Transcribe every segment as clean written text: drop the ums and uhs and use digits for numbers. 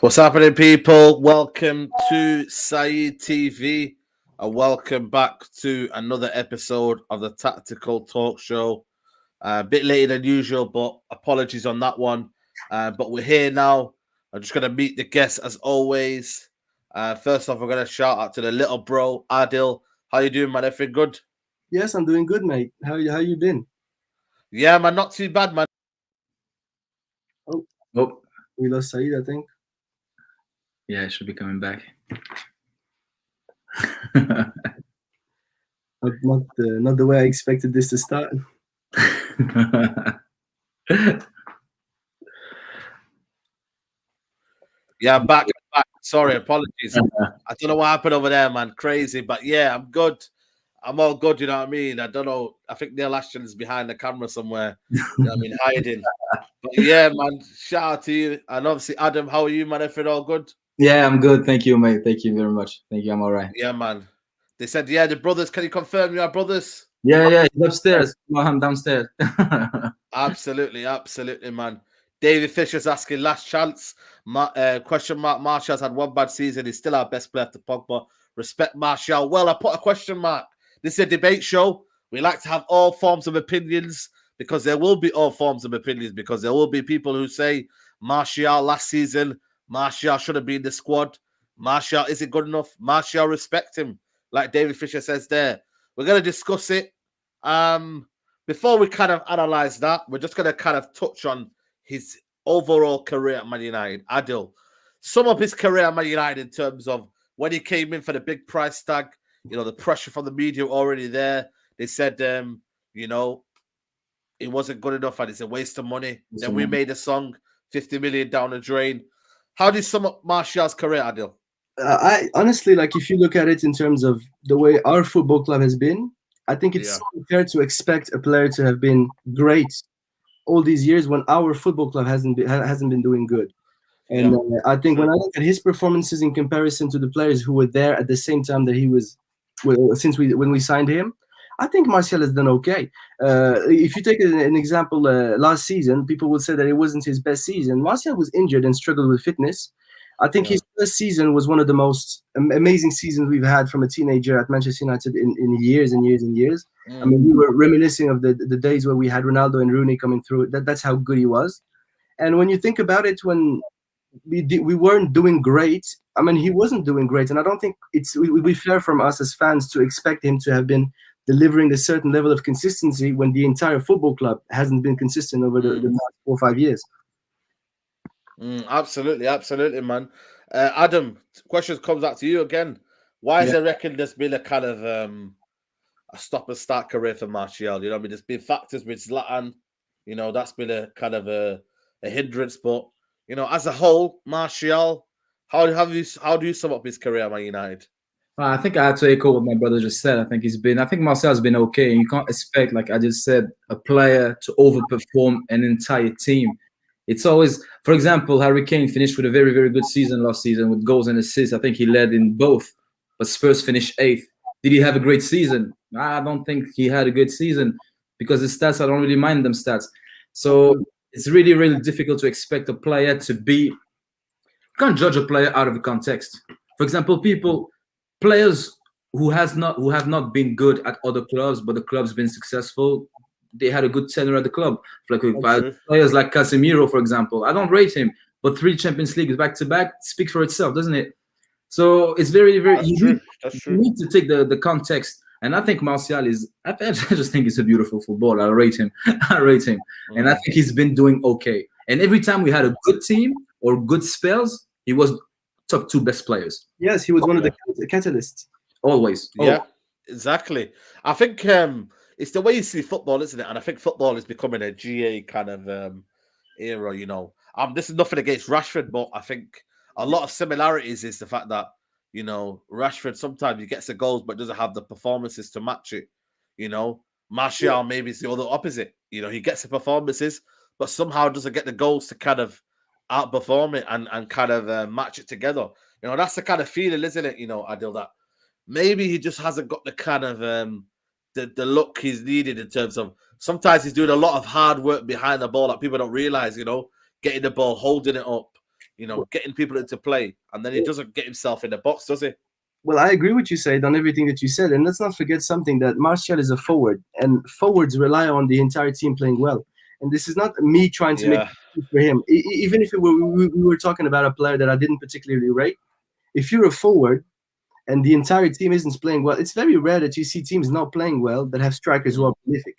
What's happening, people? Welcome to Saeed TV and welcome back to another episode of the Tactical Talk Show. A bit later than usual, but apologies on that one. But we're here now. I'm just going to meet the guests as always. First off, we're going to shout out to the little bro, Adil. How you doing, man? Everything good? Yes, I'm doing good, mate. How you been? Yeah, man, not too bad, man. Oh, Oh, we lost Saeed, I think. yeah, it should be coming back. Not the way I expected this to start. Yeah, I'm back. Sorry, apologies. I don't know what happened over there, man. Crazy, but yeah, I'm good. I'm all good. You know what I mean? I don't know. I think Neil Ashton's behind the camera somewhere. You know what I mean, hiding. But yeah, man. Shout out to you, and obviously Adam. How are you, man? Everything all good? Yeah, I'm good. Thank you, mate. Thank you very much. Thank you. I'm all right. Yeah, man. They said, yeah, the brothers. Can you confirm you are brothers? Yeah, he's upstairs. No, I'm downstairs. Absolutely, man. David Fisher's asking last chance. Question mark. Martial's had one bad season. He's still our best player after Pogba. Respect Martial. Well, I put a question mark. This is a debate show. We like to have all forms of opinions because there will be all forms of opinions because there will be people who say Martial last season, Martial should have been in the squad. Martial isn't good enough. Martial, respect him. Like David Fisher says there. We're going to discuss it. Before we kind of analyze that, we're just going to kind of touch on his overall career at Man United. Adil, sum up his career at Man United in terms of when he came in for the big price tag, you know, the pressure from the media already there. They said, you know, it wasn't good enough and it's a waste of money. Then we made a song, 50 million down the drain. How do you sum up Martial's career, Adil? I honestly, like, if you look at it in terms of the way our football club has been, I think it's fair to expect a player to have been great all these years when our football club hasn't been doing good. And I think when I look at his performances in comparison to the players who were there at the same time that he was, when we signed him, I think Martial has done okay. If you take an example, last season, people would say that it wasn't his best season. Martial was injured and struggled with fitness. I think his first season was one of the most amazing seasons we've had from a teenager at Manchester United in years and years and years. I mean, we were reminiscing of the days where we had Ronaldo and Rooney coming through. That's how good he was. And when you think about it, when we weren't doing great, I mean, he wasn't doing great. And I don't think it would be fair from us as fans to expect him to have been delivering a certain level of consistency when the entire football club hasn't been consistent over the last 4 or 5 years. Absolutely, man. Adam, question comes back to you again. Why is there reckon there's been a kind of a stop and start career for Martial? You know what I mean? There's been factors with Zlatan, you know, that's been a kind of a hindrance. But, you know, as a whole, Martial, how do you sum up his career at Man United? I think I had to echo what my brother just said. I think Martial's been okay. You can't expect, like I just said, a player to overperform an entire team. It's always, for example, Harry Kane finished with a very, very good season last season with goals and assists. I think he led in both, but Spurs finished 8th. Did he have a great season? I don't think he had a good season because the stats, I don't really mind them stats. So it's really, really difficult to expect a player to be. You can't judge a player out of the context. For example, players who have not been good at other clubs, but the club's been successful. They had a good tenure at the club. Like players like Casemiro, for example, I don't rate him, but 3 Champions Leagues back to back speaks for itself, doesn't it? So it's very, very. You need to take the context, and I think Martial is. I just think he's a beautiful footballer. I rate him, and I think he's been doing okay. And every time we had a good team or good spells, he was top 2 best players. Yes, he was one of the catalysts. Always. Yeah, exactly. I think it's the way you see football, isn't it? And I think football is becoming a GA kind of era, you know. This is nothing against Rashford, but I think a lot of similarities is the fact that, you know, Rashford sometimes he gets the goals but doesn't have the performances to match it. You know, Martial maybe is the other opposite. You know, he gets the performances but somehow doesn't get the goals to kind of outperform it and kind of match it together. You know, that's the kind of feeling, isn't it? You know, Adil, that maybe he just hasn't got the kind of the look he's needed in terms of sometimes he's doing a lot of hard work behind the ball that people don't realize, you know, getting the ball, holding it up, getting people into play, and then he doesn't get himself in the box, does he? Well, I agree with you, Said, on everything that you said. And let's not forget something, that Martial is a forward, and forwards rely on the entire team playing well. And this is not me trying to make it for him. Even if we were talking about a player that I didn't particularly rate, if you're a forward and the entire team isn't playing well, it's very rare that you see teams not playing well that have strikers who are prolific.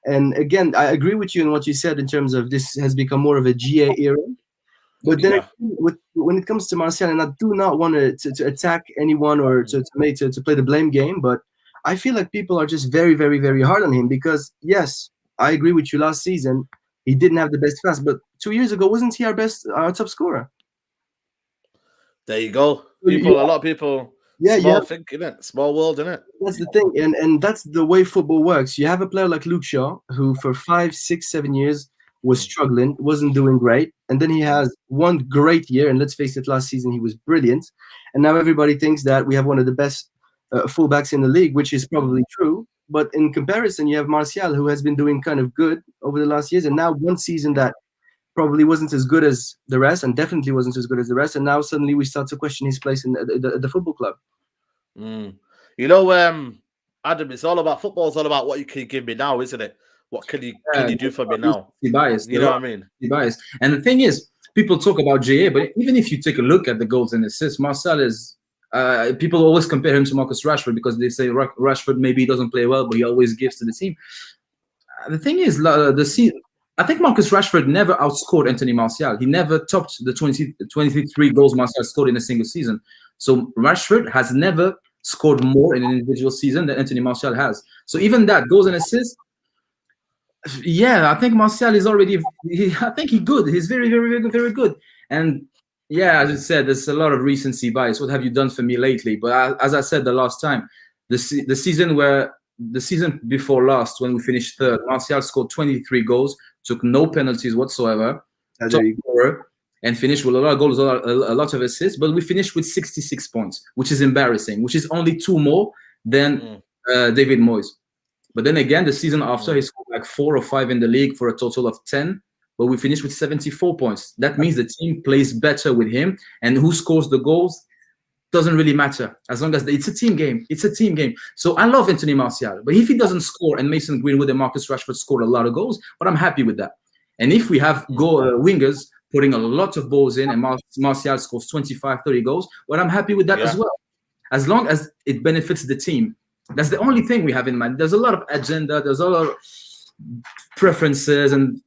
And again, I agree with you in what you said in terms of this has become more of a GA era. But then when it comes to Martial, and I do not want to attack anyone or to play the blame game, but I feel like people are just very, very, very hard on him because, yes, I agree with you. Last season, he didn't have the best pass, but 2 years ago, wasn't he our top scorer? There you go. A lot of people. Small thinking, it small world, isn't it? That's the thing, and that's the way football works. You have a player like Luke Shaw, who for 5, 6, 7 years was struggling, wasn't doing great, and then he has one great year. And let's face it, last season he was brilliant, and now everybody thinks that we have one of the best fullbacks in the league, which is probably true. But in comparison, you have Martial, who has been doing kind of good over the last years, and now one season that probably wasn't as good as the rest, and definitely wasn't as good as the rest. And now suddenly we start to question his place in the football club. Adam, it's all about football. It's all about what you can give me now, isn't it? What can you do for me now? Biased, you know what I mean? Biased. And the thing is, people talk about GA, but even if you take a look at the goals and assists, Martial is. People always compare him to Marcus Rashford because they say Rashford maybe doesn't play well, but he always gives to the team. The thing is, I think Marcus Rashford never outscored Anthony Martial. He never topped the 23 goals Martial scored in a single season. So Rashford has never scored more in an individual season than Anthony Martial has. So even that, goals and assists, I think Martial is already. I think he's good. He's very, very, very, very good. And as I said, there's a lot of recency bias. What have you done for me lately? But as I said the last time, the season before last, when we finished third, Martial scored 23 goals, took no penalties whatsoever, top scorer, and finished with a lot of goals, a lot of assists. But we finished with 66 points, which is embarrassing, which is only 2 more than David Moyes. But then again, the season after, he scored like 4 or 5 in the league for a total of 10. But we finished with 74 points. That means the team plays better with him. And who scores the goals doesn't really matter. As long as it's a team game. It's a team game. So I love Anthony Martial. But if he doesn't score and Mason Greenwood and Marcus Rashford scored a lot of goals, but I'm happy with that. And if we have wingers putting a lot of balls in and Martial scores 25, 30 goals, well, I'm happy with that as well. As long as it benefits the team. That's the only thing we have in mind. There's a lot of agenda. There's a lot of preferences and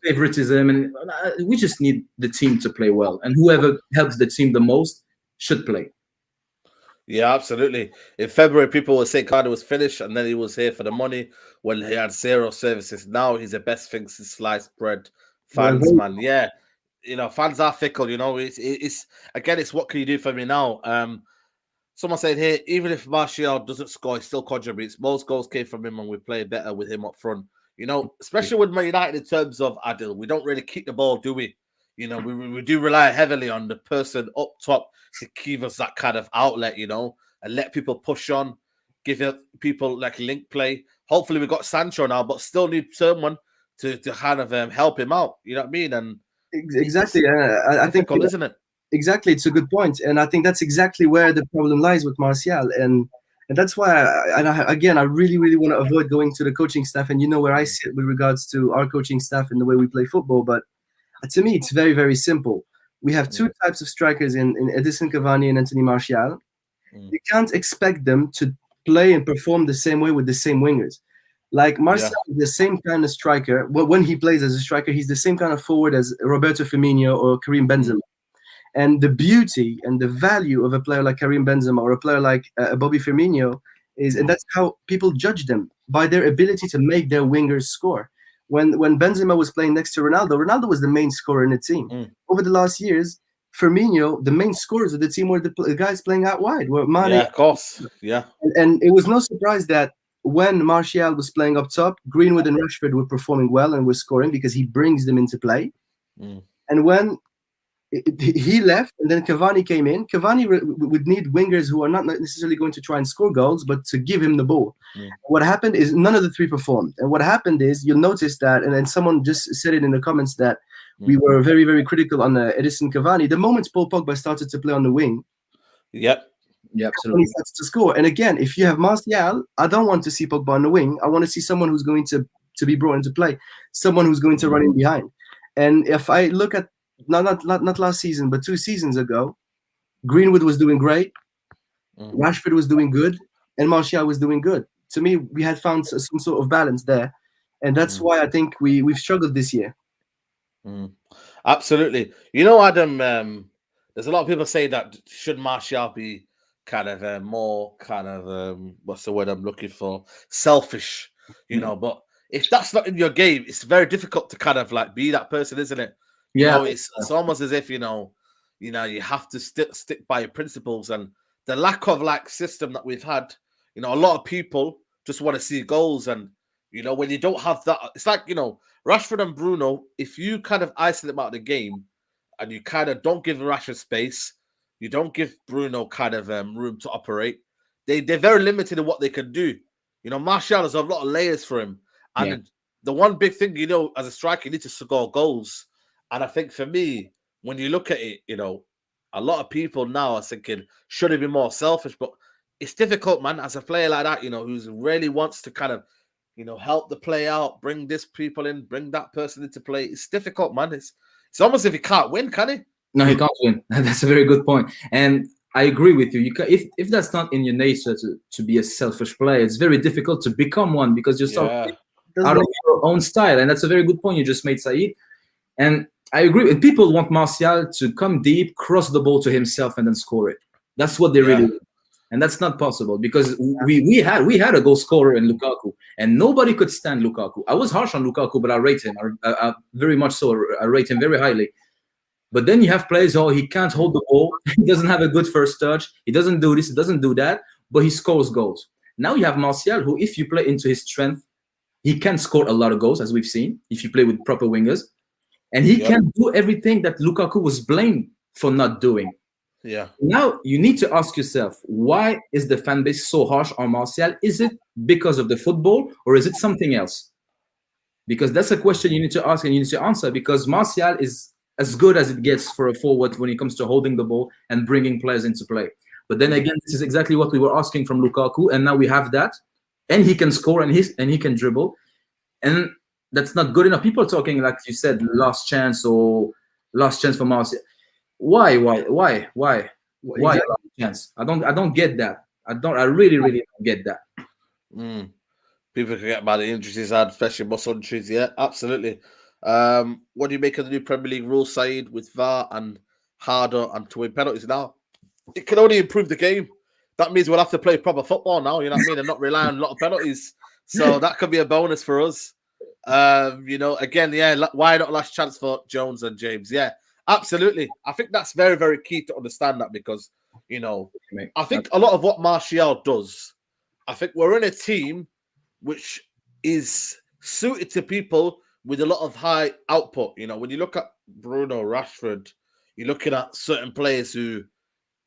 favoritism, and we just need the team to play well, and whoever helps the team the most should play. Yeah, absolutely. In February, people were saying Carter was finished, and then he was here for the money when he had 0 services. Now he's the best thing since sliced bread. Fans, man, fans are fickle. It's again, it's what can you do for me now? Someone said here, even if Martial doesn't score, he still contributes. Most goals came from him, and we play better with him up front. Especially with Man United in terms of Adil, we don't really keep the ball, do we? We do rely heavily on the person up top to give us that kind of outlet, and let people push on, give people like link play. Hopefully we got Sancho now, but still need someone to kind of help him out. You know what I mean? And exactly, I think, isn't it? Exactly, it's a good point, and I think that's exactly where the problem lies with Martial, and that's why, I really, really want to avoid going to the coaching staff, and where I sit with regards to our coaching staff and the way we play football. But to me, it's very, very simple. We have 2 types of strikers in Edinson Cavani and Anthony Martial. You can't expect them to play and perform the same way with the same wingers. Like Martial is the same kind of striker. Well, when he plays as a striker, he's the same kind of forward as Roberto Firmino or Karim Benzema. And the beauty and the value of a player like Karim Benzema or a player like Bobby Firmino and that's how people judge them, by their ability to make their wingers score. When Benzema was playing next to Ronaldo was the main scorer in the team. Over the last years, Firmino, the main scorers of the team were the guys playing out wide. Were Mane, of course. Yeah. And it was no surprise that when Martial was playing up top, Greenwood and Rashford were performing well and were scoring because he brings them into play. And when he left, and then Cavani came in. Cavani would need wingers who are not necessarily going to try and score goals, but to give him the ball. What happened is none of the 3 performed. And what happened is, you'll notice that, and then someone just said it in the comments, that We were very, very critical on Edison Cavani. The moment Paul Pogba started to play on the wing, Yep. Yeah, when absolutely. he started to score. And again, if you have Martial, I don't want to see Pogba on the wing. I want to see someone who's going to be brought into play, someone who's going to run in behind. And if I look at not last season, but 2 seasons ago, Greenwood was doing great, Rashford was doing good, and Martial was doing good. To me, we had found some sort of balance there, and that's why I think we've struggled this year. Absolutely. You know, Adam, there's a lot of people say that should Martial be kind of more kind of what's the word I'm looking for? Selfish, you know, but if that's not in your game, it's very difficult to kind of like be that person, isn't it? You know, it's almost as if, you know, you have to stick by your principles, and the lack of like system that we've had, you know, a lot of people just want to see goals, and you know, when you don't have that, it's like, you know, Rashford and Bruno, if you kind of isolate them out of the game and you kind of don't give Rashford space, you don't give Bruno kind of room to operate, they're very limited in what they can do. You know, Martial has a lot of layers for him. And the one big thing, you know, as a striker, you need to score goals. And I think for me, when you look at it, you know, a lot of people now are thinking, should he be more selfish? But it's difficult, man, as a player like that, you know, who really wants to kind of, you know, help the play out, bring this people in, bring that person into play. It's difficult, man. It's almost if he can't win, can he? No, he can't win. That's a very good point. And I agree with you. You can, if that's not in your nature to be a selfish player, it's very difficult to become one, because you're so out of your own style. And that's a very good point you just made, Saeed. And I agree. And people want Martial to come deep, cross the ball to himself, and then score it. That's what they really want. And that's not possible, because we had a goal scorer in Lukaku, and nobody could stand Lukaku. I was harsh on Lukaku, but I rate him. I very much so. I rate him very highly. But then you have players, he can't hold the ball. He doesn't have a good first touch. He doesn't do this. He doesn't do that. But he scores goals. Now you have Martial, who, if you play into his strength, he can score a lot of goals, as we've seen, if you play with proper wingers. And he can do everything that Lukaku was blamed for not doing. Yeah. Now you need to ask yourself, why is the fan base so harsh on Martial? Is it because of the football, or is it something else? Because that's a question you need to ask and you need to answer, because Martial is as good as it gets for a forward when it comes to holding the ball and bringing players into play. But then again, this is exactly what we were asking from Lukaku, and now we have that, and he can score and he can dribble, and that's not good enough. People are talking, like you said, last chance for Martial. Why last chance? I don't get that. I really don't get that. People forget about the injuries he's had, especially muscle injuries. Yeah, absolutely. What do you make of the new Premier League rules, Saeed, with VAR and harder and to win penalties now? It can only improve the game. That means we'll have to play proper football now, you know what I mean, and not rely on a lot of penalties. So that could be a bonus for us. You know, again, why not last chance for Jones and James? Yeah, absolutely. I think that's very, very key to understand that, because, you know, I think a lot of what Martial does, I think we're in a team which is suited to people with a lot of high output. You know, when you look at Bruno, Rashford, you're looking at certain players who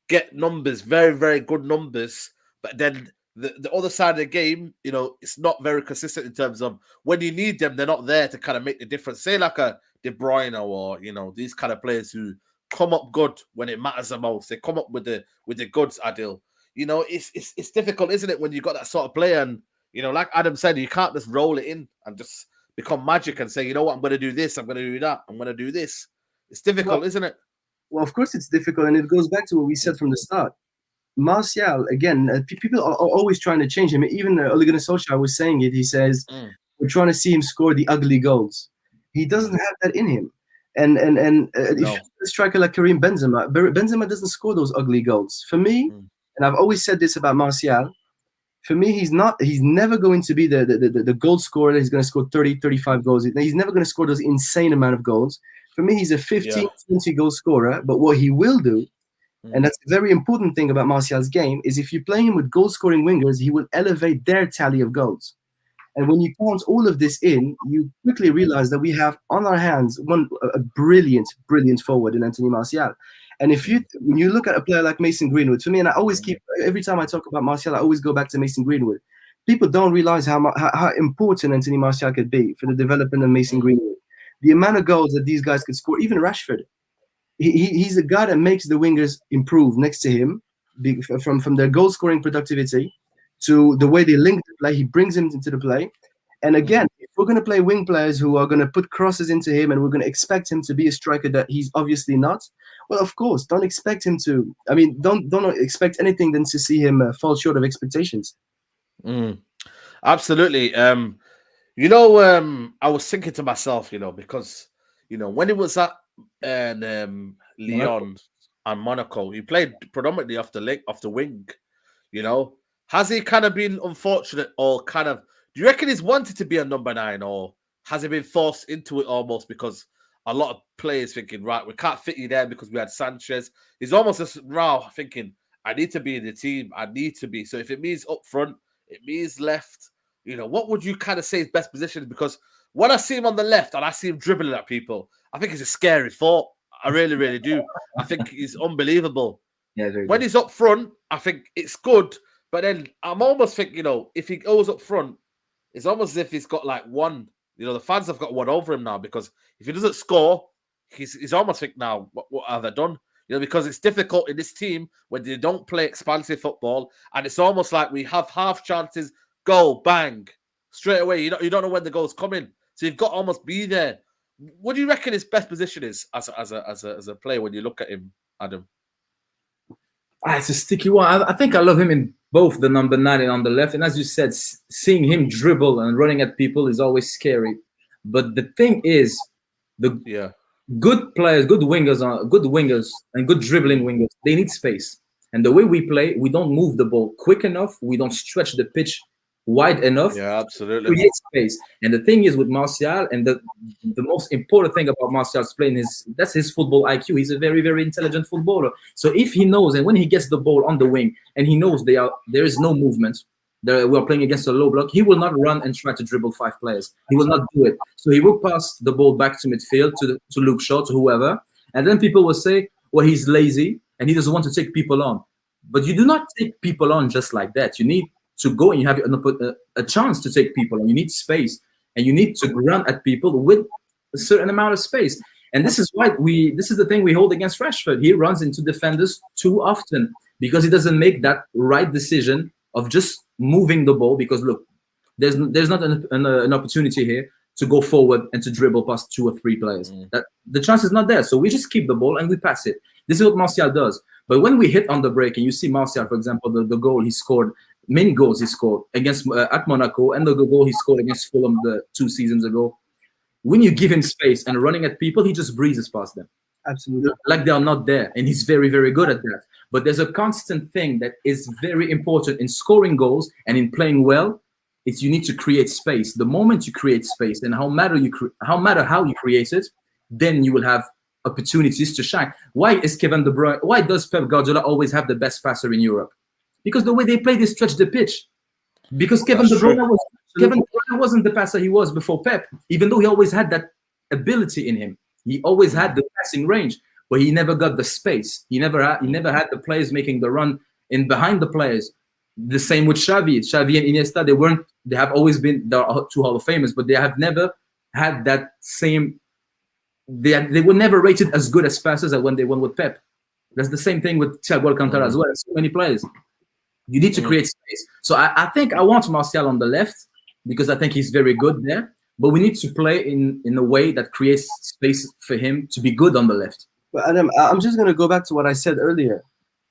get numbers, very, very good numbers, but then the other side of the game, you know, it's not very consistent in terms of when you need them, they're not there to kind of make the difference. Say like a De Bruyne, or, you know, these kind of players who come up good when it matters the most. They come up with the goods, Adil. You know, it's difficult, isn't it, when you got that sort of player? And, you know, like Adam said, you can't just roll it in and just become magic and say, you know what, I'm going to do this, I'm going to do that, I'm going to do this. It's difficult, isn't it? Well, of course it's difficult, and it goes back to what we said from the start. Martial, again, people are always trying to change him. Even Ole Gunnar Solskjaer was saying it. He says, we're trying to see him score the ugly goals. He doesn't have that in him. And if you're a striker like Karim Benzema doesn't score those ugly goals. For me, and I've always said this about Martial, for me, he's never going to be the goal scorer. He's going to score 30, 35 goals. He's never going to score those insane amount of goals. For me, he's a 15, 20 goal scorer. But what he will do, and that's a very important thing about Martial's game, is if you play him with goal-scoring wingers, he will elevate their tally of goals. And when you count all of this in, you quickly realize that we have on our hands a brilliant forward in Anthony Martial. And when you look at a player like Mason Greenwood, for me, and I always every time I talk about Martial, I always go back to Mason Greenwood. People don't realize how important Anthony Martial could be for the development of Mason Greenwood. the amount of goals that these guys could score, even Rashford, he's a guy that makes the wingers improve next to him, from their goal scoring productivity to the way they link the play. He brings him into the play. And again, if we're going to play wing players who are going to put crosses into him and we're going to expect him to be a striker that he's obviously not, well, of course, don't expect him to. I mean, don't expect anything than to see him fall short of expectations. Absolutely. I was thinking to myself, because, when it was at Lyon and Monaco, he played predominantly off the wing. Has he kind of been unfortunate, or kind of? Do you reckon he's wanted to be a number 9, or has he been forced into it almost because a lot of players thinking, right, we can't fit you there because we had Sanchez? He's almost just now thinking, I need to be in the team. I need to be. So if it means up front, it means left. What would you kind of say his best position is? Because when I see him on the left and I see him dribbling at people, I think it's a scary thought. I really, really do. I think he's unbelievable. Yeah, when he's up front, I think it's good. But then I'm almost thinking, if he goes up front, it's almost as if he's got like one. The fans have got one over him now, because if he doesn't score, he's almost thinking, now, what have they done? Because it's difficult in this team when they don't play expansive football, and it's almost like we have half chances, goal, bang, straight away. You don't know when the goal's coming, so you've got to almost be there. What do you reckon his best position is as a player when you look at him, Adam? It's a sticky one. I think I love him in both the number 9 and on the left. And as you said, seeing him dribble and running at people is always scary. But the thing is, good players, good wingers and good dribbling wingers, they need space. And the way we play, we don't move the ball quick enough. We don't stretch the pitch wide enough. Yeah, absolutely. To create space. And the thing is with Martial, and the most important thing about Martial's playing is that's his football IQ. He's a very, very intelligent footballer. So if he knows, and when he gets the ball on the wing and he knows there is no movement, we're playing against a low block, he will not run and try to dribble 5 players. He will not do it. So he will pass the ball back to midfield, to Luke Shaw, to whoever. And then people will say, well, he's lazy and he doesn't want to take people on. But you do not take people on just like that. You need to go and you have a chance to take people, and you need space, and you need to run at people with a certain amount of space. And this is why this is the thing we hold against Rashford. He runs into defenders too often because he doesn't make that right decision of just moving the ball. Because look, there's not an opportunity here to go forward and to dribble past 2 or 3 players. That the chance is not there. So we just keep the ball and we pass it. This is what Martial does. But when we hit on the break, and you see Martial, for example, the goal he scored, many goals he scored against at Monaco, and the goal he scored against Fulham 2 seasons ago. When you give him space and running at people, he just breezes past them. Absolutely. Like they are not there. And he's very, very good at that. But there's a constant thing that is very important in scoring goals and in playing well. It's you need to create space. The moment you create space, and how matter how you create it, then you will have opportunities to shine. Why is Kevin De Bruyne? Why does Pep Guardiola always have the best passer in Europe? Because the way they play, they stretch the pitch. Because Kevin De Bruyne wasn't the passer he was before Pep, even though he always had that ability in him. He always had the passing range, but he never got the space. He never had the players making the run in behind the players. The same with Xavi. Xavi and Iniesta, they have always been, they are 2 Hall of Famers, but they have never had that same, they were never rated as good as passers as when they won with Pep. That's the same thing with Thiago Alcantara as well. So many players. You need to create space. So I think I want Martial on the left because I think he's very good there. But we need to play in a way that creates space for him to be good on the left. But Adam, I'm just going to go back to what I said earlier.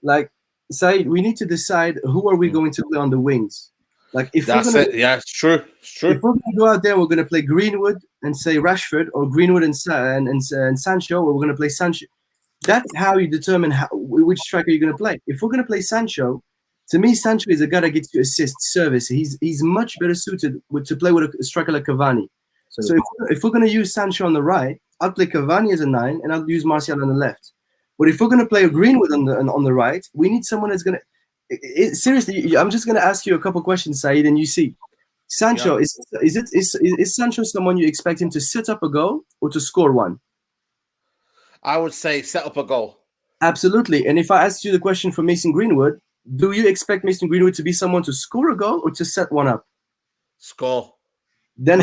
Like, Said, we need to decide who are we going to play on the wings. Like, if it's true. It's true. If we're going to go out there, we're going to play Greenwood and say Rashford, or Greenwood and Sancho, or we're going to play Sancho. That's how you determine which striker you're going to play. If we're going to play Sancho, to me, Sancho is a guy that gets you assist, service. He's much better suited to play with a striker like Cavani. So if we're going to use Sancho on the right, I'll play Cavani as a 9, and I'll use Martial on the left. But if we're going to play Greenwood on the right, we need someone that's going to. Seriously, I'm just going to ask you a couple questions, Said, and you see. Sancho, is Sancho someone you expect him to set up a goal or to score one? I would say set up a goal. Absolutely. And if I asked you the question for Mason Greenwood, do you expect Mason Greenwood to be someone to score a goal or to set one up? Score. Then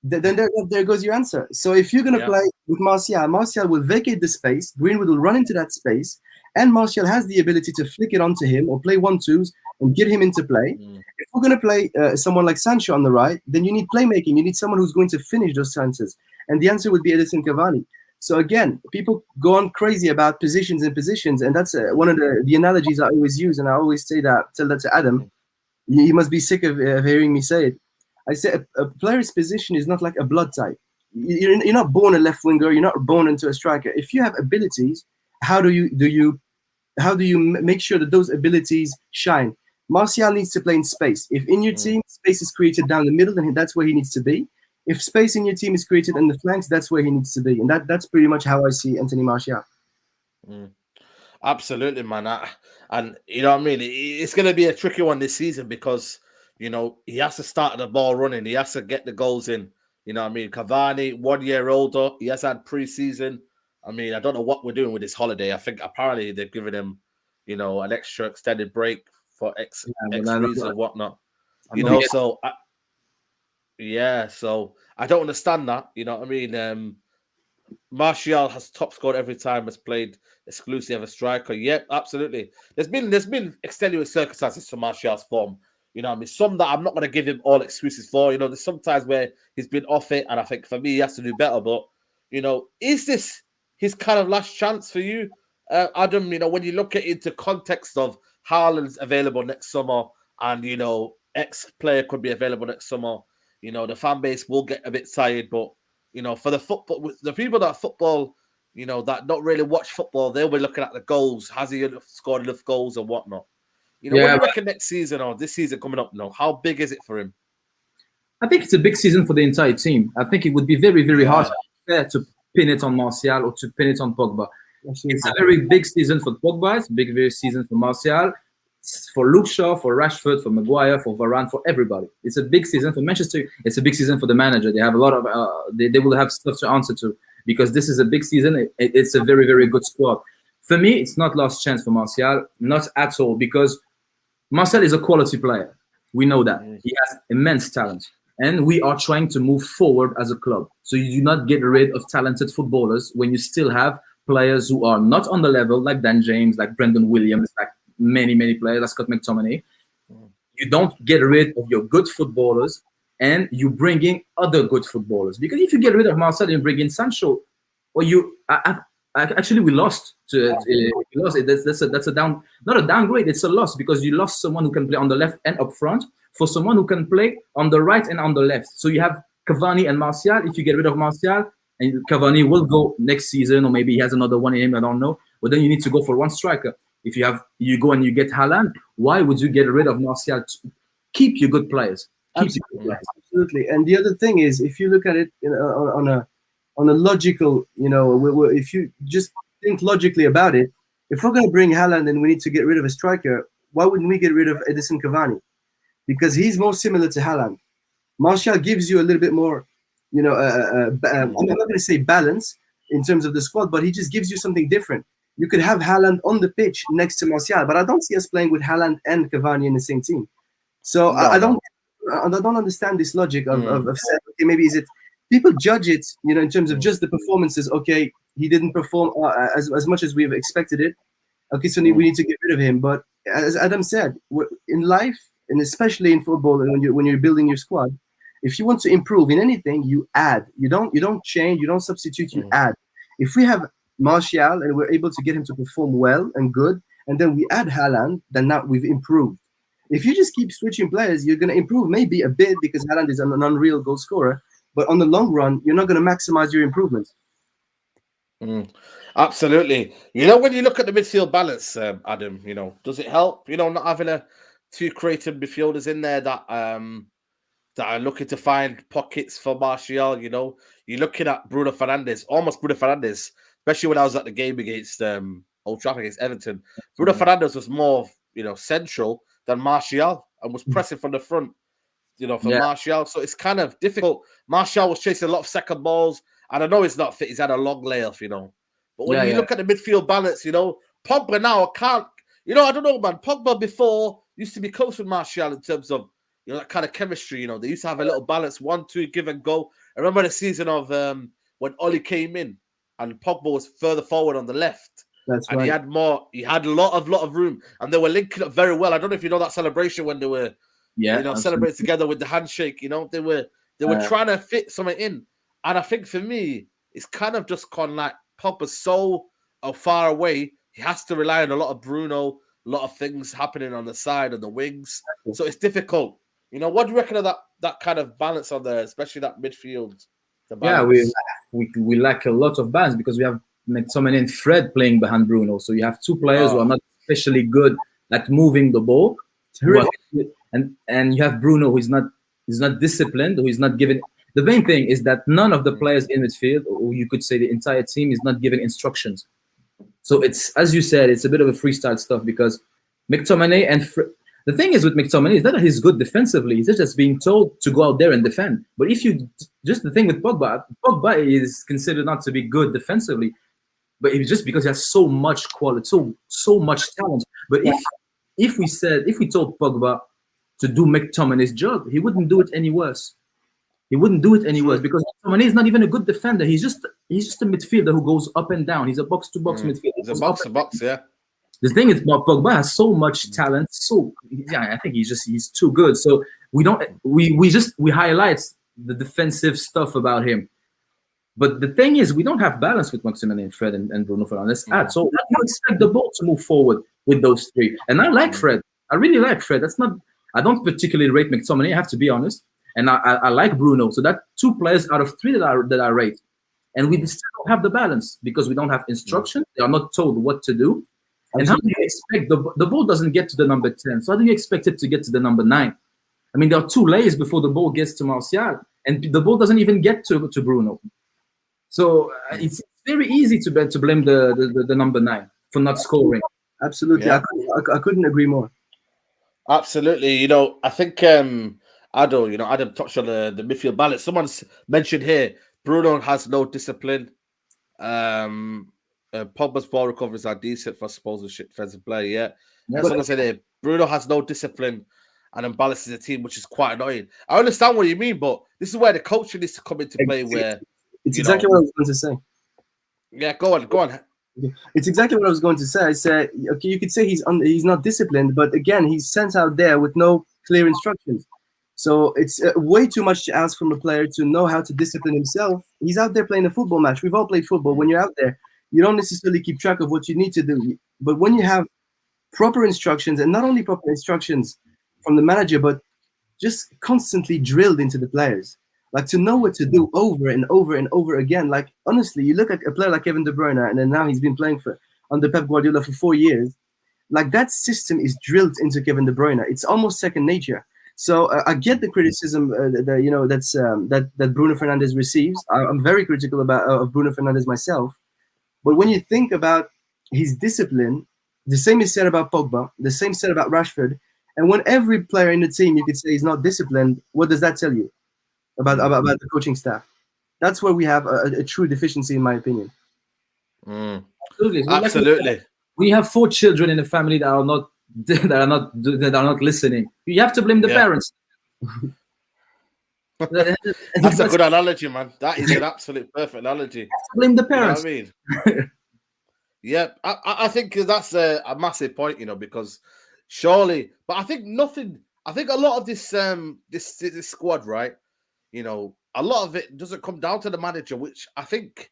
then there goes your answer. So if you're going to play with Martial will vacate the space, Greenwood will run into that space, and Martial has the ability to flick it onto him or play 1-2s and get him into play. If we're going to play someone like Sancho on the right, then you need playmaking. You need someone who's going to finish those chances. And the answer would be Edinson Cavani. So again, people go on crazy about positions, and that's one of the analogies I always use, and I always tell that to Adam. He must be sick of hearing me say it. I say a player's position is not like a blood type. You're not born a left winger. You're not born into a striker. If you have abilities, how do you make sure that those abilities shine? Martial needs to play in space. If in your team space is created down the middle, then that's where he needs to be. If space in your team is created in the flanks, that's where he needs to be. And that's pretty much how I see Anthony Martial. Absolutely, man. And you know what I mean? It's going to be a tricky one this season because, you know, he has to start the ball running. He has to get the goals in. You know what I mean? Cavani, 1 year older. He has had pre-season. I mean, I don't know what we're doing with this holiday. I think apparently they've given him, you know, an extra extended break for X reason or whatnot. You know, so so I don't understand that. You know what I mean? Martial has top scored every time, has played exclusively as a striker. Yep, absolutely. There's been extenuating circumstances for Martial's form. You know what I mean? Some that I'm not going to give him all excuses for. You know, there's sometimes where he's been off it, and I think for me, he has to do better. But, you know, is this his kind of last chance for you, Adam? You know, when you look at it into context of Haaland's available next summer and, you know, X player could be available next summer, you know, the fan base will get a bit tired. But, you know, for the people that football, you know, that don't really watch football, they'll be looking at the goals. Has he scored enough goals or whatnot? You know, what do you reckon next season or this season coming up now? How big is it for him? I think it's a big season for the entire team. I think it would be very, very hard to pin it on Martial or to pin it on Pogba. It's a very big season for Pogba. It's a big season for Martial. It's for Luke Shaw, for Rashford, for Maguire, for Varane, for everybody. It's a big season for Manchester. It's a big season for the manager. They have a lot of they will have stuff to answer to because this is a big season. It's a very, very good squad. For me, it's not last chance for Martial, not at all, because Martial is a quality player. We know that. He has immense talent. And we are trying to move forward as a club. So you do not get rid of talented footballers when you still have players who are not on the level, like Dan James, like Brendan Williams, like many, many players, like Scott McTominay. You don't get rid of your good footballers and you bring in other good footballers. Because if you get rid of Marcel and bring in Sancho, or actually we lost. We lost. That's a down, not a downgrade. It's a loss because you lost someone who can play on the left and up front for someone who can play on the right and on the left. So you have Cavani and Martial. If you get rid of Martial, and Cavani will go next season, or maybe he has another one in him, I don't know. But then you need to go for one striker. If you go and you get Haaland, why would you get rid of Martial? Keep your good players. Absolutely. And the other thing is, if you look at it on a logical, if you just think logically about it, if we're going to bring Haaland and we need to get rid of a striker, why wouldn't we get rid of Edinson Cavani? Because he's more similar to Haaland. Martial gives you a little bit more, I'm not going to say balance in terms of the squad, but he just gives you something different. You could have Haaland on the pitch next to Martial, but I don't see us playing with Haaland and Cavani in the same team. So I don't understand this logic of saying, okay, maybe is it people judge it, in terms of just the performances. Okay, he didn't perform as much as we've expected it. Okay, so we need to get rid of him. But as Adam said, in life, and especially in football, when you're building your squad, if you want to improve in anything, you add. You don't change. You don't substitute. You add. If we have Martial and we're able to get him to perform well and good, and then we add Haaland, then now we've improved. If you just keep switching players, you're going to improve maybe a bit because Haaland is an unreal goal scorer. But on the long run, you're not going to maximize your improvements. Absolutely. When you look at the midfield balance, Adam, does it help? Not having two creative midfielders in there that are looking to find pockets for Martial. You're looking at Bruno Fernandes, especially when I was at the game against Old Trafford against Everton. Bruno Fernandes was more, central than Martial and was pressing from the front, Martial. So it's kind of difficult. Martial was chasing a lot of second balls, and I know he's not fit. He's had a long layoff, But when you look at the midfield balance, Pogba now can't. I don't know, man. Pogba before used to be close with Martial in terms of that kind of chemistry. They used to have a little balance, 1-2 give and go. I remember the season of when Oli came in and Pogba was further forward on the left. That's and right. he had a lot of room, and they were linking up very well. I don't know if you know that celebration when they were, celebrating together with the handshake. They were trying to fit something in, and I think for me, it's kind of just gone like Pogba's so far away. He has to rely on a lot of Bruno, a lot of things happening on the side and the wings, so it's difficult. What do you reckon of that kind of balance on there, especially that midfield? Yeah, we lack a lot of balance because we have McTominay and Fred playing behind Bruno. So you have two players who are not especially good at moving the ball, and you have Bruno who's not disciplined, who is not given. The main thing is that none of the players in midfield, or you could say the entire team, is not given instructions. So it's, as you said, it's a bit of a freestyle stuff because McTominay and the thing is with McTominay is that he's good defensively. He's just being told to go out there and defend. But if you just the thing with Pogba is considered not to be good defensively, but it's just because he has so much quality, so much talent. But if we told Pogba to do McTominay's job, he wouldn't do it any worse. He wouldn't do it any worse because McTominay is not even a good defender. He's just a midfielder who goes up and down. He's a box-to-box midfielder. He's a box-to-box, yeah. The thing is, Pogba has so much talent. I think he's too good. So we highlight the defensive stuff about him. But the thing is, we don't have balance with Maximin and Fred and Bruno Fernandes. So you expect the ball to move forward with those three. And I like Fred. I really like Fred. I don't particularly rate McTominay, I have to be honest. And I like Bruno. So that 2 players out of 3 that I rate. And we still don't have the balance because we don't have instruction. They are not told what to do. And how do you expect the ball doesn't get to the number 10? So how do you expect it to get to the number 9? I mean, there are 2 layers before the ball gets to Martial, and the ball doesn't even get to Bruno. So it's very easy to blame the number 9 for not scoring. Absolutely, yeah. I couldn't agree more. Absolutely, I think Adam touched on the midfield balance. Someone's mentioned here Bruno has no discipline. Pogba's ball recoveries are decent for supposed defensive play. Yeah. Someone said here Bruno has no discipline and imbalances the team, which is quite annoying. I understand what you mean, but this is where the coaching needs to come into play. Where it's exactly what I was going to say. Yeah, go on. It's exactly what I was going to say. I said, okay, you could say he's not disciplined, but again, he's sent out there with no clear instructions. So it's way too much to ask from a player to know how to discipline himself. He's out there playing a football match. We've all played football. When you're out there, you don't necessarily keep track of what you need to do. But when you have proper instructions, and not only proper instructions from the manager, but just constantly drilled into the players, like to know what to do over and over and over again. Like, honestly, you look at a player like Kevin De Bruyne, and then now he's been playing under Pep Guardiola for 4 years. Like, that system is drilled into Kevin De Bruyne. It's almost second nature. So I get the criticism that Bruno Fernandes receives. I'm very critical of Bruno Fernandes myself. But when you think about his discipline, the same is said about Pogba, the same said about Rashford. And when every player in the team you could say is not disciplined, what does that tell you about the coaching staff? That's where we have a true deficiency, in my opinion. Absolutely. We have 4 children in a family that are not listening. You have to blame the parents. That's a good analogy, man. That is an absolute perfect analogy. Blame the parents. You know what I mean? Yeah, I think that's a massive point, because surely, but I think a lot of this this squad, right? A lot of it doesn't come down to the manager, which I think,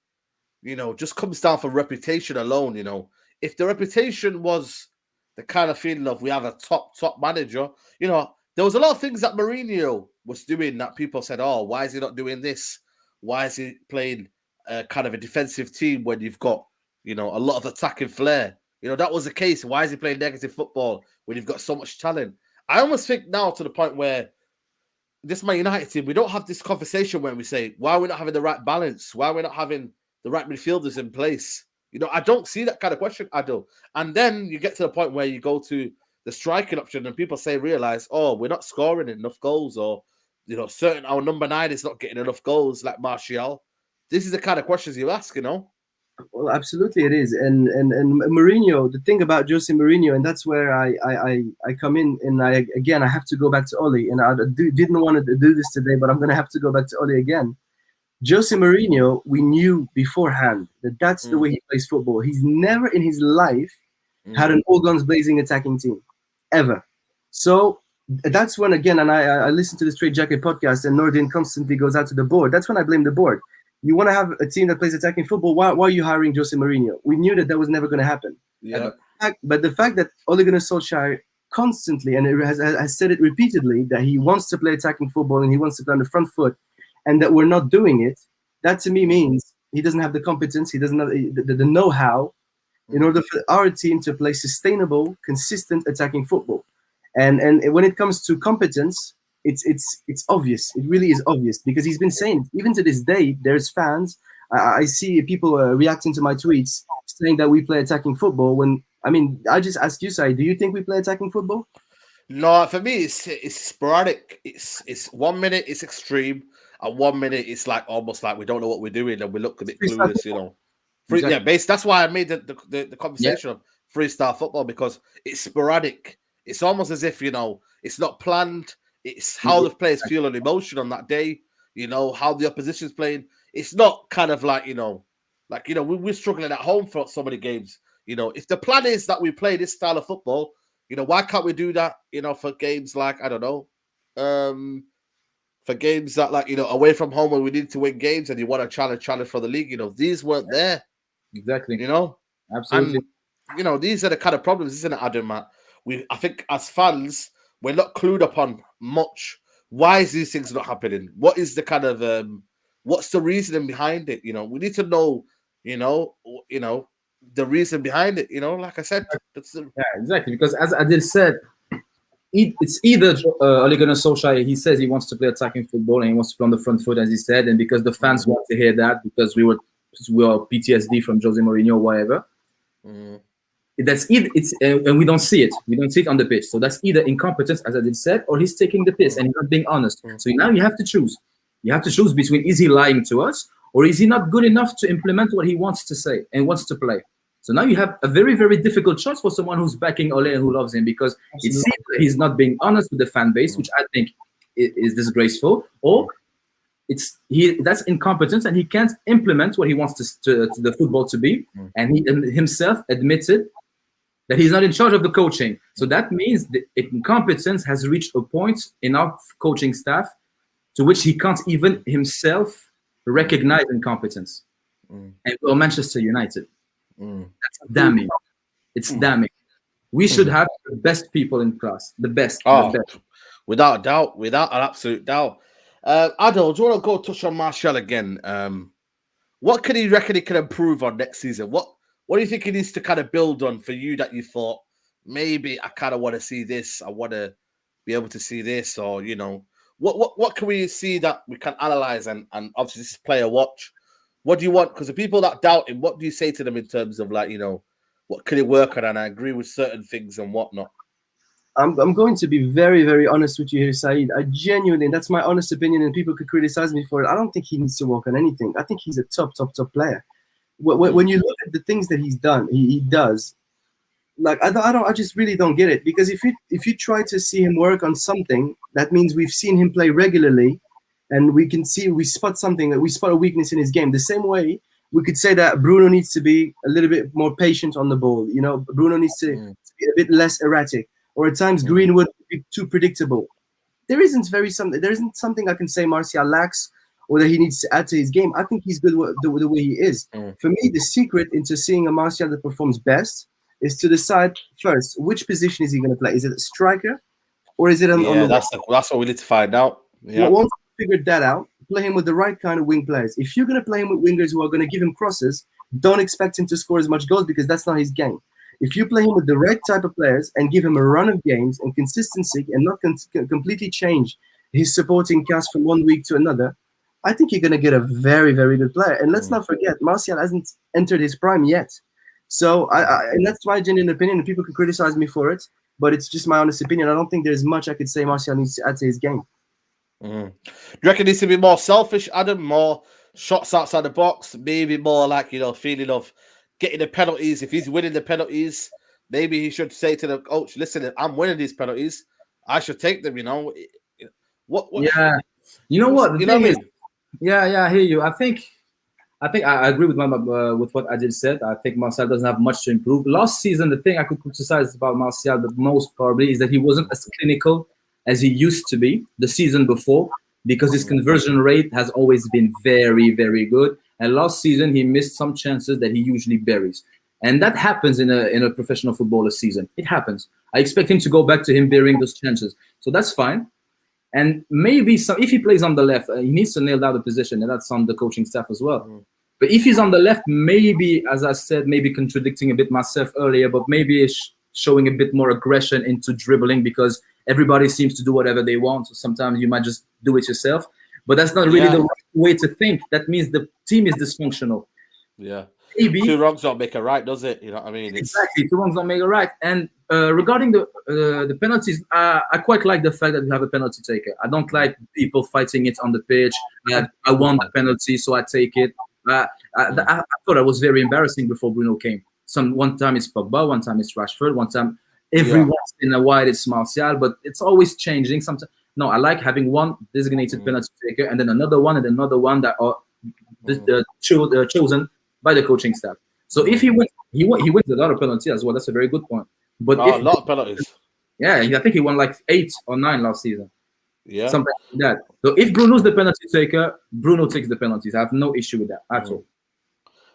just comes down for reputation alone. If the reputation was the kind of feeling of we have a top manager, there was a lot of things that Mourinho was doing that people said, oh, why is he not doing this? Why is he playing kind of a defensive team when you've got, a lot of attacking flair? That was the case. Why is he playing negative football when you've got so much talent? I almost think now to the point where this Man United team, we don't have this conversation when we say, why are we not having the right balance? Why are we not having the right midfielders in place? I don't see that kind of question, Adil. And then you get to the point where you go to the striking option and people realize, oh, we're not scoring enough goals, or, our number 9 is not getting enough goals like Martial. This is the kind of questions you ask, Well, absolutely it is. And Mourinho, the thing about Jose Mourinho, and that's where I come in, and I have to go back to Oli, and I didn't want to do this today, but I'm going to have to go back to Oli again. Jose Mourinho, we knew beforehand that that's the way he plays football. He's never in his life had an all guns blazing attacking team, ever. So that's when, again, and I listened to the Straight Jacket podcast, and Nordin constantly goes out to the board. That's when I blame the board. You want to have a team that plays attacking football? Why are you hiring Jose Mourinho? We knew that was never going to happen. Yeah. But the fact that Ole Gunnar Solskjaer constantly, and it has said it repeatedly, that he wants to play attacking football and he wants to play on the front foot, and that we're not doing it, that to me means he doesn't have the competence, he doesn't have the know-how in order for our team to play sustainable, consistent attacking football. And when it comes to competence, it's obvious. It really is obvious, because he's been saying, even to this day, there's fans. I see people reacting to my tweets saying that we play attacking football. When I just ask you, Sai, do you think we play attacking football? No, for me, it's sporadic. It's 1 minute it's extreme, and 1 minute it's like almost like we don't know what we're doing, and we look a bit clueless, you know. Exactly. Yeah, that's why I made the conversation of freestyle football, because it's sporadic. It's almost as if, you know, it's not planned. It's how the players feel an emotion on that day, you know, how the opposition's playing. It's not kind of like, we're struggling at home for so many games. You know, if the plan is that we play this style of football, you know, why can't we do that, you know, for games like, I don't know, for games that, like, you know, away from home when we need to win games and you want to challenge for the league, you know, these weren't there. Exactly. You know? Absolutely. And, you know, these are the kind of problems, isn't it, Adam, Matt? I think as fans, we're not clued upon much. Why is these things not happening? What is the kind of what's the reasoning behind it? You know, we need to know, you know, the reason behind it, you know, like I said. Yeah, exactly. Because as Adil said, it's either Ole Gunnar Solskjaer, he says he wants to play attacking football and he wants to play on the front foot, as he said, and because the fans want to hear that, because we are PTSD from Jose Mourinho or whatever. That's either and we don't see it. We don't see it on the pitch. So that's either incompetence, as I did said, or he's taking the piss and he's not being honest. So now you have to choose. You have to choose between, is he lying to us, or is he not good enough to implement what he wants to say and wants to play? So now you have a very, very difficult choice for someone who's backing Ole and who loves him, because it seems that he's not being honest with the fan base, which I think is disgraceful, or that's incompetence and he can't implement what he wants to the football to be, and he himself admitted that he's not in charge of the coaching. So that means the incompetence has reached a point in our coaching staff to which he can't even himself recognize incompetence. And for Manchester United, that's damning. It's damning. We should have the best people in class, the best. Without a doubt, without an absolute doubt. Adil, do you want to go touch on Martial again? What can he reckon he can improve on next season? What do you think he needs to kind of build on for you that you thought, maybe I kind of want to see this, I want to be able to see this, or, you know, what can we see that we can analyze and obviously this is player watch? What do you want? Because the people that doubt him, what do you say to them in terms of, like, you know, what can he work on? And I agree with certain things and whatnot. I'm going to be very, very honest with you here, Saeed. I genuinely, and that's my honest opinion, and people could criticize me for it, I don't think he needs to work on anything. I think he's a top player. When you look at the things that he's done, he does. Like I just really don't get it, because if you try to see him work on something, that means we've seen him play regularly, and we spot a weakness in his game. The same way we could say that Bruno needs to be a little bit more patient on the ball. You know, Bruno needs to be a bit less erratic, or at times Greenwood be too predictable. There isn't something I can say Martial lacks, or that he needs to add to his game. I think he's good the way he is. For me, the secret into seeing a Martial that performs best is to decide first, which position is he going to play? Is it a striker, or is it on the that's what we need to find out. Yeah. Once you figured that out, play him with the right kind of wing players. If you're going to play him with wingers who are going to give him crosses, don't expect him to score as much goals, because that's not his game. If you play him with the right type of players and give him a run of games and consistency, and not completely change his supporting cast from one week to another, I think you're going to get a very, very good player. And let's not forget, Martial hasn't entered his prime yet. So and that's my genuine opinion, and people can criticize me for it, but it's just my honest opinion. I don't think there's much I could say Martial needs to add to his game. Do you reckon he needs to be more selfish, Adam? More shots outside the box? Maybe more like, you know, feeling of getting the penalties. If he's winning the penalties, maybe he should say to the coach, listen, I'm winning these penalties. I should take them, you know. What? Yeah. You know what? You know what I mean? Yeah, I hear you. I agree with with what Adil said. I think Martial doesn't have much to improve. Last season, the thing I could criticize about Martial the most probably is that he wasn't as clinical as he used to be the season before, because his conversion rate has always been very, very good. And last season, he missed some chances that he usually buries. And that happens in a professional footballer season. It happens. I expect him to go back to him burying those chances. So that's fine. And maybe if he plays on the left, he needs to nail down the position, and that's on the coaching staff as well. But if he's on the left, maybe, as I said, maybe contradicting a bit myself earlier, but maybe showing a bit more aggression into dribbling, because everybody seems to do whatever they want. So sometimes you might just do it yourself. But that's not really the right way to think. That means the team is dysfunctional. Yeah. Maybe. Two wrongs don't make a right, does it? You know what I mean? Exactly. Two wrongs don't make a right. And regarding the penalties, I quite like the fact that we have a penalty taker. I don't like people fighting it on the pitch. I want the penalty, so I take it. I thought it was very embarrassing before Bruno came. One time it's Pogba, one time it's Rashford, one time every once in a while it's Martial, but it's always changing. Sometimes no, I like having one designated penalty taker and then another one that are chosen by the coaching staff. So if he wins a lot of penalties as well. That's a very good point. But a lot of penalties. Yeah, I think he won like 8 or 9 last season. Yeah, something like that. So if Bruno's the penalty taker, Bruno takes the penalties. I have no issue with that at all.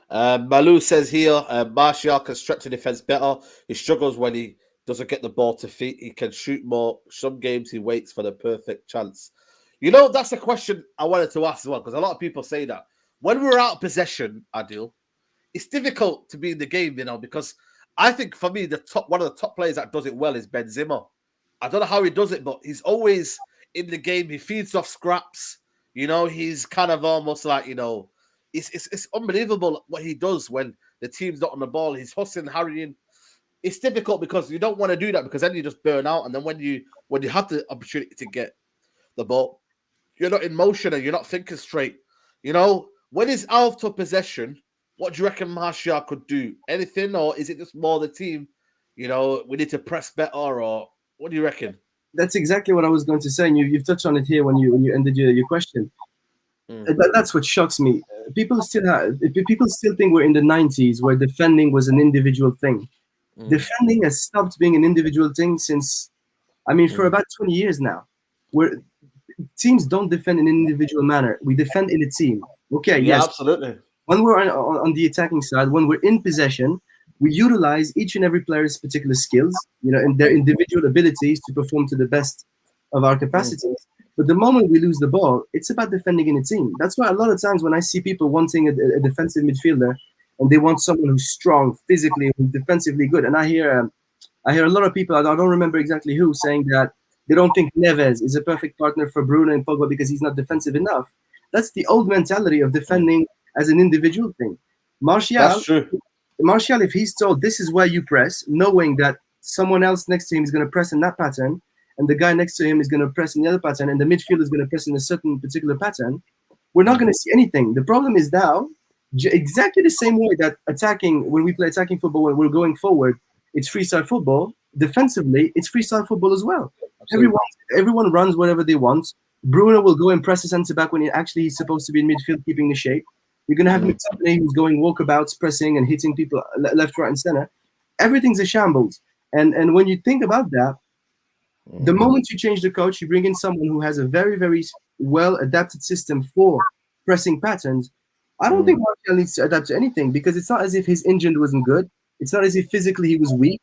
Malou says here, Martial can stretch the defense better. He struggles when he doesn't get the ball to feet. He can shoot more. Some games he waits for the perfect chance. You know, that's a question I wanted to ask as well, because a lot of people say that when we're out of possession, Adil, it's difficult to be in the game, you know, because I think for me, one of the top players that does it well is Benzema. I don't know how he does it, but he's always in the game. He feeds off scraps. You know, he's kind of almost like, you know, it's unbelievable what he does when the team's not on the ball. He's hustling, harrying. It's difficult because you don't want to do that, because then you just burn out. And then when you have the opportunity to get the ball, you're not in motion and you're not thinking straight. You know, when he's out of possession, what do you reckon Martial could do? Anything, or is it just more the team? You know, we need to press better, or what do you reckon? That's exactly what I was going to say, and you've touched on it here when you ended your question. That's what shocks me. People still think we're in the 90s where defending was an individual thing. Defending has stopped being an individual thing since, for about 20 years now. Where teams don't defend in an individual manner. We defend in a team. Okay, yeah, yes, absolutely. When we're on the attacking side, when we're in possession, we utilize each and every player's particular skills, and their individual abilities to perform to the best of our capacities. But the moment we lose the ball, it's about defending in a team. That's why a lot of times when I see people wanting a defensive midfielder, and they want someone who's strong physically, who's defensively good, and I hear a lot of people, I don't remember exactly who, saying that they don't think Neves is a perfect partner for Bruno and Pogba because he's not defensive enough. That's the old mentality of defending as an individual thing. That's true. Martial, if he's told this is where you press, knowing that someone else next to him is going to press in that pattern, and the guy next to him is going to press in the other pattern, and the midfield is going to press in a certain particular pattern, we're not going to see anything. The problem is now, exactly the same way that when we play attacking football, when we're going forward, it's freestyle football. Defensively, it's freestyle football as well. Everyone runs whatever they want. Bruno will go and press a centre back when he's supposed to be in midfield, keeping the shape. You're going to have McTominay who's going walkabouts, pressing and hitting people left, right, and center. Everything's a shambles. And when you think about that, the moment you change the coach, you bring in someone who has a very, very well-adapted system for pressing patterns. I don't think Martial needs to adapt to anything, because it's not as if his engine wasn't good. It's not as if physically he was weak.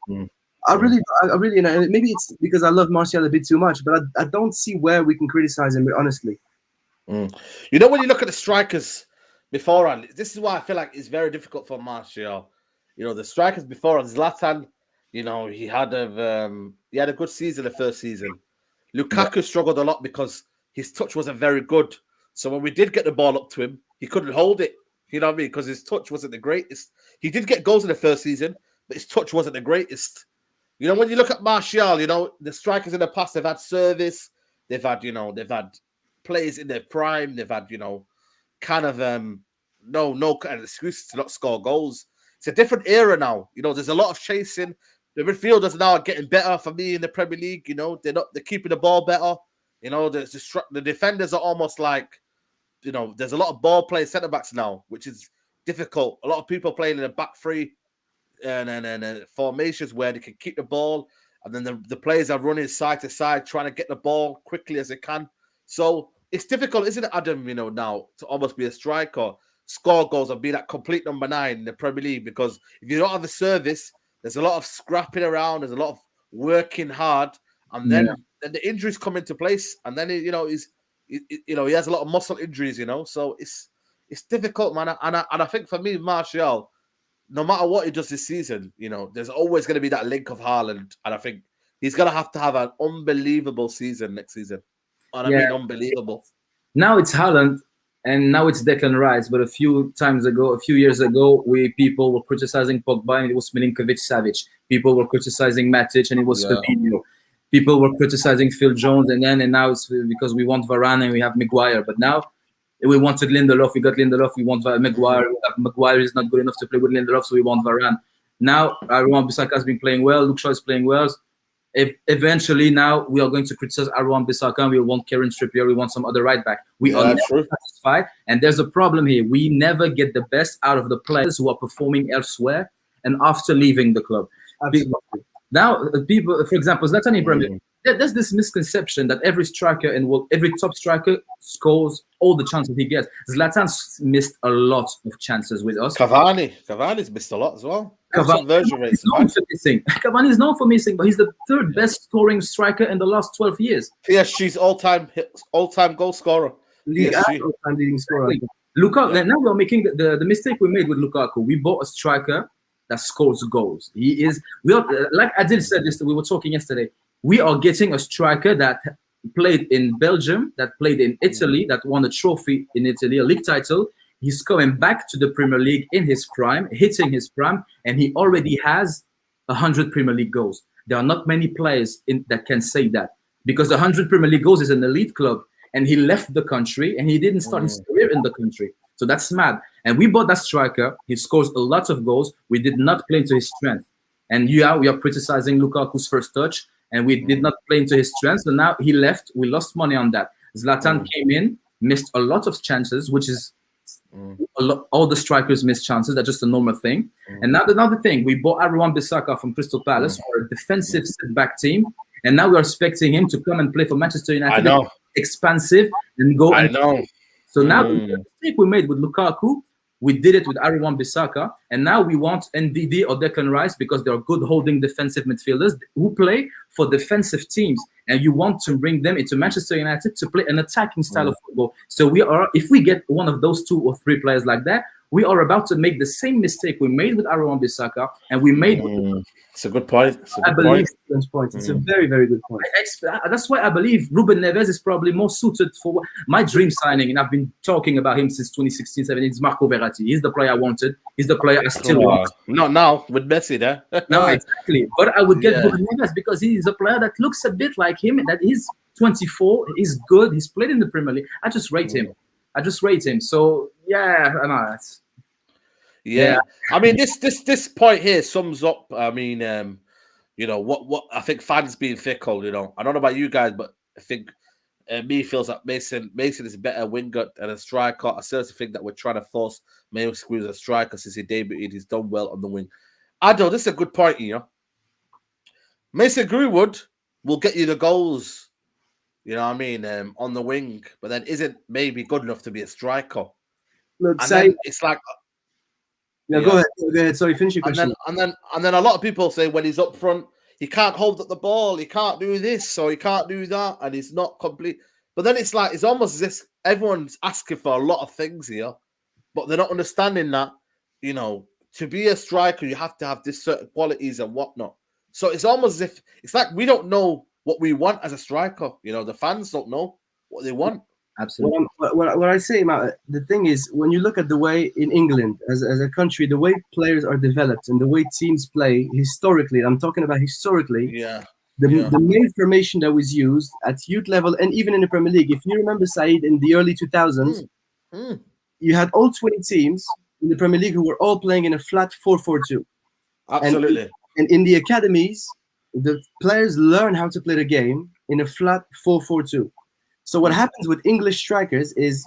I really, and maybe it's because I love Martial a bit too much, but I don't see where we can criticize him, honestly. You know, when you look at the strikers beforehand, this is why I feel like it's very difficult for Martial. You know, the strikers beforehand, Zlatan, you know, he had a good season the first season. Lukaku struggled a lot because his touch wasn't very good. So when we did get the ball up to him, he couldn't hold it. You know what I mean? Because his touch wasn't the greatest. He did get goals in the first season, but his touch wasn't the greatest. You know, when you look at Martial, you know, the strikers in the past, they've had service. They've had players in their prime. They've had, kind of no kind of excuses to not score goals. It's a different era now. You know, there's a lot of chasing. The midfielders now are getting better for me in the Premier League. You know, they're keeping the ball better. You know, the defenders are almost like there's a lot of ball playing centre backs now, which is difficult. A lot of people playing in a back three and formations where they can keep the ball, and then the players are running side to side trying to get the ball quickly as they can. So it's difficult, isn't it, Adam? Now to almost be a striker, score goals, and be that complete number 9 in the Premier League. Because if you don't have a service, there's a lot of scrapping around, there's a lot of working hard, and then the injuries come into place, and then he has a lot of muscle injuries. So it's difficult, man. And I think for me, Martial, no matter what he does this season, there's always going to be that link of Haaland, and I think he's going to have an unbelievable season next season. And I mean, unbelievable. Now it's Haaland, and now it's Declan Rice. But a few years ago, people were criticizing Pogba, and it was Milinkovic-Savic. People were criticizing Matic, and it was Fabinho. People were criticizing Phil Jones, and now it's because we want Varane and we have Maguire. But now we wanted Lindelof, we got Lindelof. We want Maguire. Maguire is not good enough to play with Lindelof, so we want Varane. Now Aaron Bissaka has been playing well. Luke Shaw is playing well. Eventually, now we are going to criticize Aaron Bissaka, and we want Kieran Trippier. We want some other right back. We are never satisfied, and there's a problem here. We never get the best out of the players who are performing elsewhere and after leaving the club. Absolutely. Now, people, for example, Zlatan Ibrahimovic, there's this misconception that every striker and every top striker scores all the chances he gets. Zlatan's missed a lot of chances with us. Cavani's missed a lot as well. Cavani is known for missing, but he's the third best scoring striker in the last 12 years. PSG's all-time goal scorer. All-time leading scorer. Lukaku. Now we are making the mistake we made with Lukaku. We bought a striker that scores goals. Like Adil said this, we were talking yesterday. We are getting a striker that played in Belgium, that played in Italy, that won a trophy in Italy, a league title. He's coming back to the Premier League in his prime, hitting his prime, and he already has 100 Premier League goals. There are not many players that can say that, because 100 Premier League goals is an elite club, and he left the country and he didn't start his career in the country. So that's mad. And we bought that striker. He scores a lot of goals. We did not play into his strength. And we are criticizing Lukaku's first touch, and we did not play into his strength. So now he left. We lost money on that. Zlatan came in, missed a lot of chances, which is all the strikers miss chances. That's just a normal thing. And now another thing, we bought Aaron Bissaka from Crystal Palace for a defensive sit-back team, and now we're expecting him to come and play for Manchester United. I know. Expansive and go. I know. So now the mistake we made with Lukaku, we did it with Aaron Bissaka, and now we want NDD or Declan Rice because they are good holding defensive midfielders who play for defensive teams, and you want to bring them into Manchester United to play an attacking style of football. So if we get one of those 2 or 3 players like that, we are about to make the same mistake we made with Aaron Bissaka, and we made. It's a good point. It's a very, very good point. That's why I believe Ruben Neves is probably more suited for my dream signing, and I've been talking about him since 2016-17. It's Marco Verratti. He's the player I wanted. He's the player I still want. Not now with Messi there. No, exactly. But I would get Ruben Neves because he's a player that looks a bit like him. That he's 24. He's good. He's played in the Premier League. I just rate him. So yeah, I know. Yeah, I mean this point here sums up. I mean, what I think fans being fickle. I don't know about you guys, but I think me feels that Mason is a better winger than a striker. I seriously think that we're trying to force Mason as a striker since he debuted. He's done well on the wing. Ado, this is a good point. Mason Greenwood will get you the goals. You know what I mean? On the wing, but then isn't maybe good enough to be a striker. Look, it's like. Go ahead. Sorry, finish your question. And then a lot of people say when he's up front, he can't hold up the ball, he can't do this, or he can't do that, and he's not complete. But then it's like it's almost as if everyone's asking for a lot of things here, but they're not understanding that to be a striker you have to have this certain qualities and whatnot. So it's almost as if it's like we don't know what we want as a striker. The fans don't know what they want. Absolutely. What I say, Matt, the thing is, when you look at the way in England as a country, the way players are developed and the way teams play historically, I'm talking about historically, the main formation that was used at youth level and even in the Premier League, if you remember, Saeed, in the early 2000s, you had all 20 teams in the Premier League who were all playing in a flat 4-4-2. Absolutely. And in the academies, the players learn how to play the game in a flat 4-4-2. So what happens with English strikers is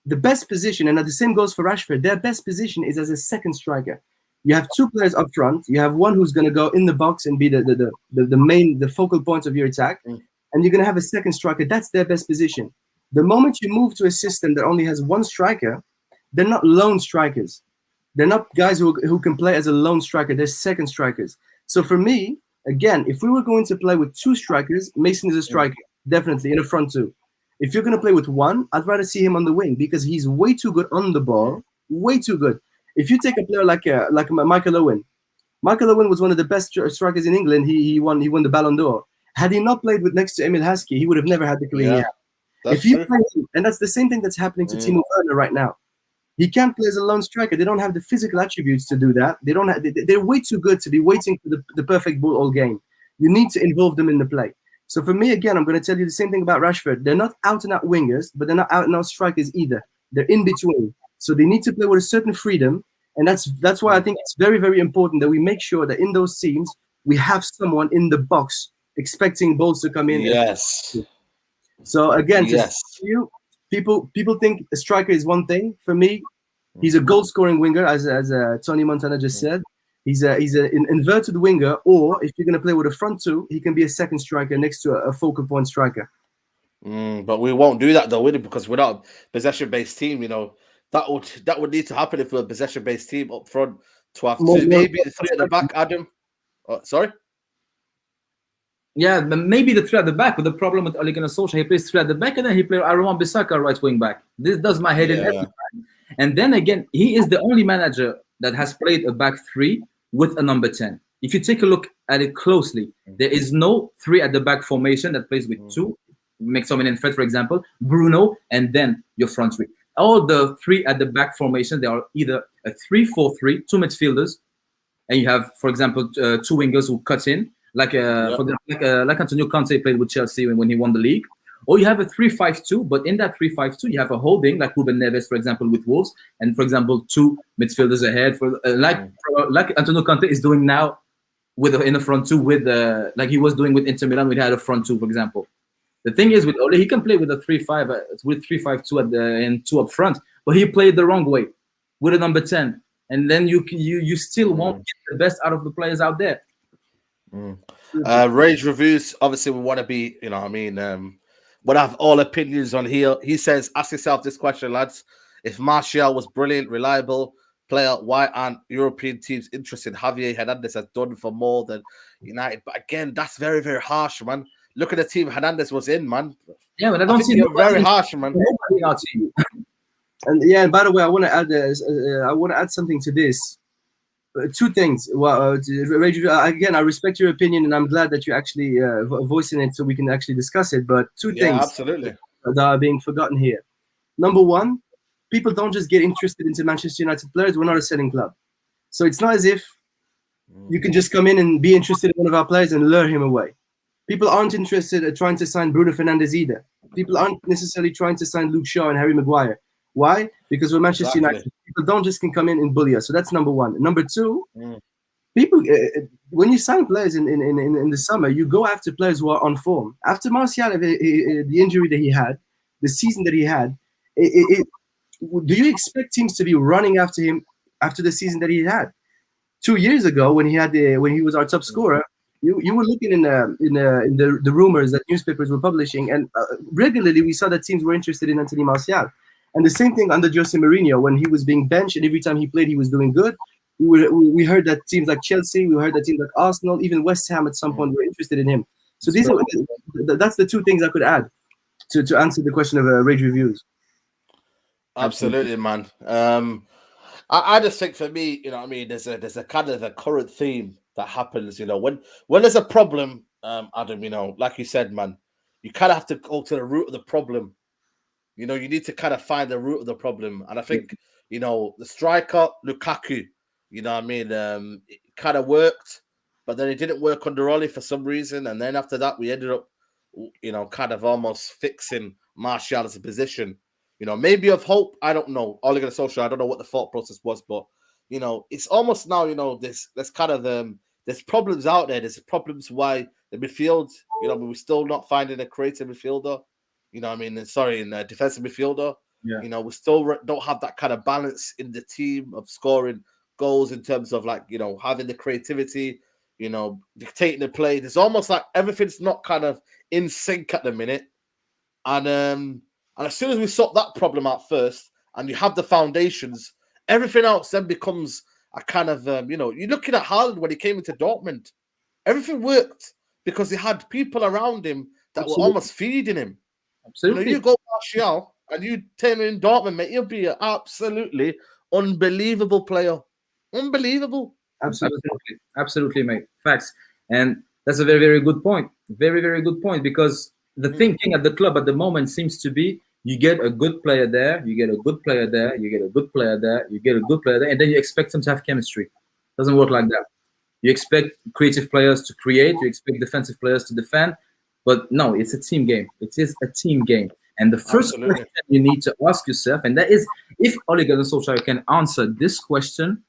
the best position, and the same goes for Rashford, their best position is as a second striker. You have two players up front. You have one who's going to go in the box and be the focal point of your attack, and you're going to have a second striker. That's their best position. The moment you move to a system that only has one striker, they're not lone strikers. They're not guys who can play as a lone striker. They're second strikers. So for me, again, if we were going to play with two strikers, Mason is a striker, definitely in the front two. If you're going to play with one, I'd rather see him on the wing because he's way too good on the ball, way too good. If you take a player like Michael Owen, Michael Owen was one of the best strikers in England. He won the Ballon d'Or. Had he not played with next to Emil Heskey, he would have never had the career he had. If you play, and that's the same thing that's happening to Timo Werner right now. He can't play as a lone striker. They don't have the physical attributes to do that. They don't have. They're way too good to be waiting for the perfect ball all game. You need to involve them in the play. So for me, again, I'm going to tell you the same thing about Rashford. They're not out-and-out wingers, but they're not out-and-out strikers either. They're in between. So they need to play with a certain freedom, and that's why I think it's very, very important that we make sure that in those teams we have someone in the box expecting balls to come in. Yes. So again, people think a striker is one thing. For me, he's a goal-scoring winger, as Tony Montana just said. He's an inverted winger, or if you're going to play with a front two, he can be a second striker next to a focal point striker. But we won't do that though, will it? Because we're not a possession-based team. You know, that would need to happen if we're a possession-based team up front to have maybe the three at the back. Adam, sorry. Yeah, maybe the three at the back. But the problem with Ole Gunnar Solskjaer, he plays three at the back, and then he plays Aaron Wan-Bissaka right wing back. This does my head in every time. And then again, he is the only manager that has played a back three with a number 10. If you take a look at it closely, there is no three at the back formation that plays with two. McTominay and Fred, for example, Bruno, and then your front three. All the three at the back formation, they are either a 3-4-3, two midfielders, and you have, for example, two wingers who cut in, like Antonio Conte played with Chelsea when he won the league. Or you have a 3-5-2, but in that 3-5-2, you have a holding like Ruben Neves, for example, with Wolves, and for example, two midfielders ahead, for like Antonio Conte is doing now in the front two with like he was doing with Inter Milan. We had a front two, for example. The thing is with Ole, he can play with a 3-5 with 3-5-2 and two up front, but he played the wrong way with a number 10, and then you still won't get the best out of the players out there. Rage Reviews, obviously we want to be, but I have all opinions on here. He says, ask yourself this question, lads. If Martial was brilliant, reliable player, why aren't European teams interested? Javier Hernandez has done for more than United. But again, that's very, very harsh, man. Look at the team Hernandez was in, man. Yeah, but I don't see very harsh, man. And by the way, I want to add something to this. Two things. Well, again, I respect your opinion, and I'm glad that you're actually voicing it so we can actually discuss it. But two things absolutely that are being forgotten here. Number one, people don't just get interested into Manchester United players. We're not a selling club. So it's not as if you can just come in and be interested in one of our players and lure him away. People aren't interested in trying to sign Bruno Fernandes either. People aren't necessarily trying to sign Luke Shaw and Harry Maguire. Why? Because we're Manchester United. People don't just can come in and bully us. So that's number one. Number two, people, when you sign players in the summer, you go after players who are on form. After Martial, the injury that he had, the season that he had, do you expect teams to be running after him after the season that he had? 2 years ago, when he was our top scorer, you were looking in the rumors that newspapers were publishing, and regularly we saw that teams were interested in Anthony Martial. And the same thing under Jose Mourinho, when he was being benched, and every time he played, he was doing good. We heard that teams like Chelsea, we heard that teams like Arsenal, even West Ham at some point were interested in him. So that's the two things I could add to answer the question of Rage Reviews. Absolutely, man. I just think for me, there's a kind of a current theme that happens, when there's a problem, Adam, like you said, man, you kind of have to go to the root of the problem. You need to kind of find the root of the problem. And I think, the striker, Lukaku, it kind of worked, but then it didn't work under Ole for some reason. And then after that, we ended up, kind of almost fixing Martial as a position. Maybe of hope. I don't know. Ole Gunnar Solskjaer, I don't know what the thought process was, but, it's almost now, there's kind of, there's problems out there. There's problems why the midfield, we're still not finding a creative midfielder. In a defensive midfielder. Yeah. You know, we still don't have that kind of balance in the team of scoring goals in terms of like, you know, having the creativity, you know, dictating the play. There's almost like everything's not kind of in sync at the minute. And as soon as we sort that problem out first, and you have the foundations, everything else then becomes a kind of you know, you're looking at Haaland when he came into Dortmund, everything worked because he had people around him that were almost feeding him. Absolutely. You know, you go Martial and you turn in Dortmund, mate, you'll be an absolutely unbelievable player. Unbelievable. Absolutely, mate. Facts. And that's a very, very good point. Very, very good point. Because the thinking at the club at the moment seems to be you get a good player there, you get a good player there, you get a good player there, you get a good player there, and then you expect them to have chemistry. Doesn't work like that. You expect creative players to create, you expect defensive players to defend, but no, it's a team game. It is a team game. And the first question you need to ask yourself, and that is, if Ole Gunnar Solskjaer can answer this question,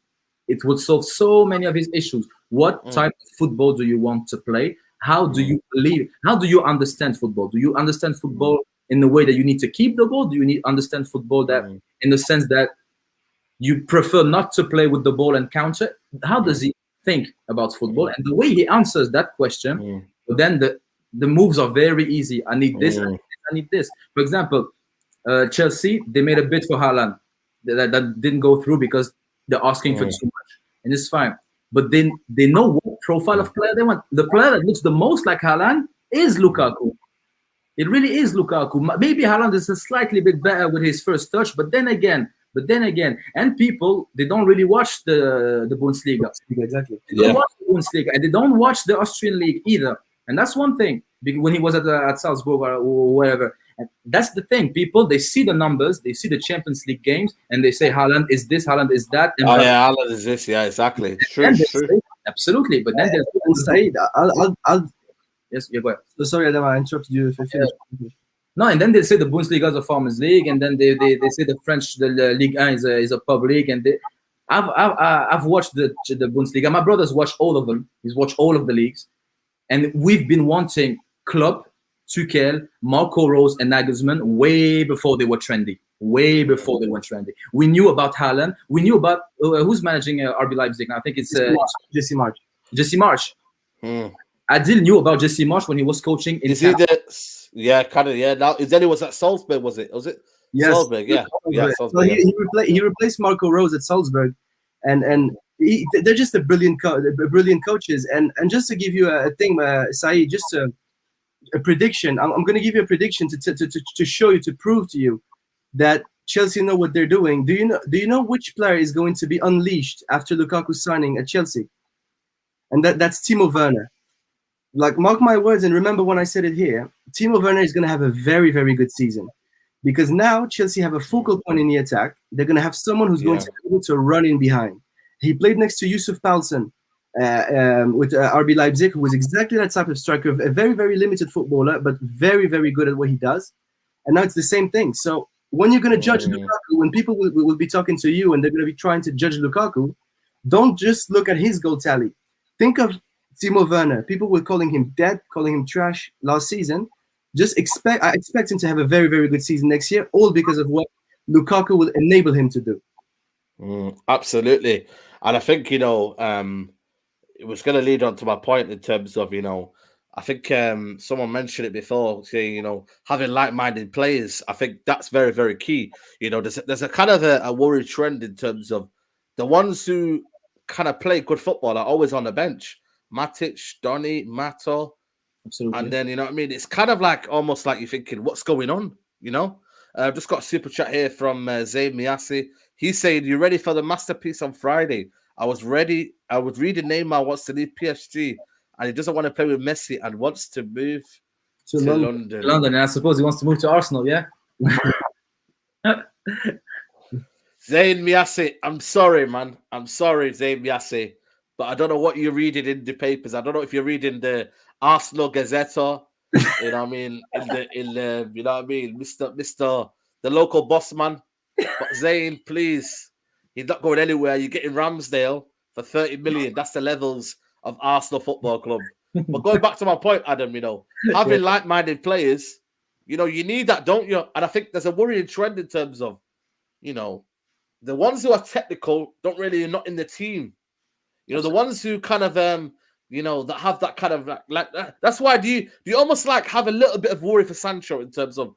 it would solve so many of his issues. What type of football do you want to play? How do you believe? How do you understand football? Do you understand football in the way that you need to keep the ball? Do you understand football that in the sense that you prefer not to play with the ball and counter? How does he think about football? And the way he answers that question, then the moves are very easy. I need this, I need this. For example, Chelsea, they made a bid for Haaland that didn't go through because they're asking for too much, and it's fine. But then they know what profile of player they want. The player that looks the most like Haaland is Lukaku. It really is Lukaku. Maybe Haaland is a slightly bit better with his first touch, but then again, and people, they don't really watch the Bundesliga. Exactly. They don't watch the Bundesliga, and they don't watch the Austrian league either. And that's one thing. When he was at Salzburg or wherever, and that's the thing. People, they see the numbers, they see the Champions League games, and they say Haaland is this, Haaland is that. And Haaland is this. Yeah, exactly. True. Absolutely. But then there's Saeed, I'll yes, you go ahead. sorry, Adam, I interrupted you. No, and then they say the Bundesliga is a farmers' league, and then they say the French Ligue 1 is a pub league, and I've watched the Bundesliga. My brother's watched all of them. He's watched all of the leagues, and we've been wanting Klopp, Tuchel, Marco Rose, and Nagelsmann way before they were trendy. Way before they were trendy. We knew about Haaland. We knew about who's managing RB Leipzig. I think it's Jesse Marsch. Jesse Marsch. Adil knew about Jesse Marsch when he was coaching in. Now then he was at Salzburg, was it? Yes. Salzburg, yeah. So he replaced Marco Rose at Salzburg, and they're just brilliant coaches. And just to give you a thing, Saeed, just a prediction. I'm going to give you a prediction to show you, to prove to you that Chelsea know what they're doing. Do you know which player is going to be unleashed after Lukaku signing at Chelsea? And that's Timo Werner. Like, mark my words, and remember when I said it here, Timo Werner is going to have a very, very good season, because now Chelsea have a focal point in the attack. They're going to have someone who's going to be able to run in behind. He played next to Yusuf Poulsen with RB Leipzig, who was exactly that type of striker, a very, very limited footballer, but very, very good at what he does. And now it's the same thing. So when you're going to judge Lukaku, when people will be talking to you and they're going to be trying to judge Lukaku, don't just look at his goal tally. Think of Timo Werner. People were calling him dead, calling him trash last season. I expect him to have a very, very good season next year, all because of what Lukaku will enable him to do. Absolutely. And I think, it was going to lead on to my point in terms of, I think someone mentioned it before, saying, having like-minded players. I think that's very, very key. There's a kind of a worry trend in terms of the ones who kind of play good football are always on the bench. Matic, Donny, Mato. Absolutely. And then, it's kind of like almost like you're thinking, what's going on? I've just got a super chat here from Zayn Miasi. He's saying, you ready for the masterpiece on Friday? I was ready. I was reading Neymar wants to leave PSG and he doesn't want to play with Messi and wants to move to London. London, and I suppose he wants to move to Arsenal, yeah? Zayn Miasi, I'm sorry, man. I'm sorry, Zayn Miasi. But I don't know what you're reading in the papers. I don't know if you're reading the Arsenal Gazette, you know what I mean? In the you know what I mean? Mr. The local boss man. But Zayn, please, he's not going anywhere. You're getting Ramsdale for 30 million. That's the levels of Arsenal Football Club. But going back to my point, Adam, having like-minded players you know, you need that, don't you? And I think there's a worrying trend in terms of, you know, the ones who are technical don't really not in the team. You know, the ones who kind of you know, that have that kind of like that's why do you almost like have a little bit of worry for Sancho in terms of,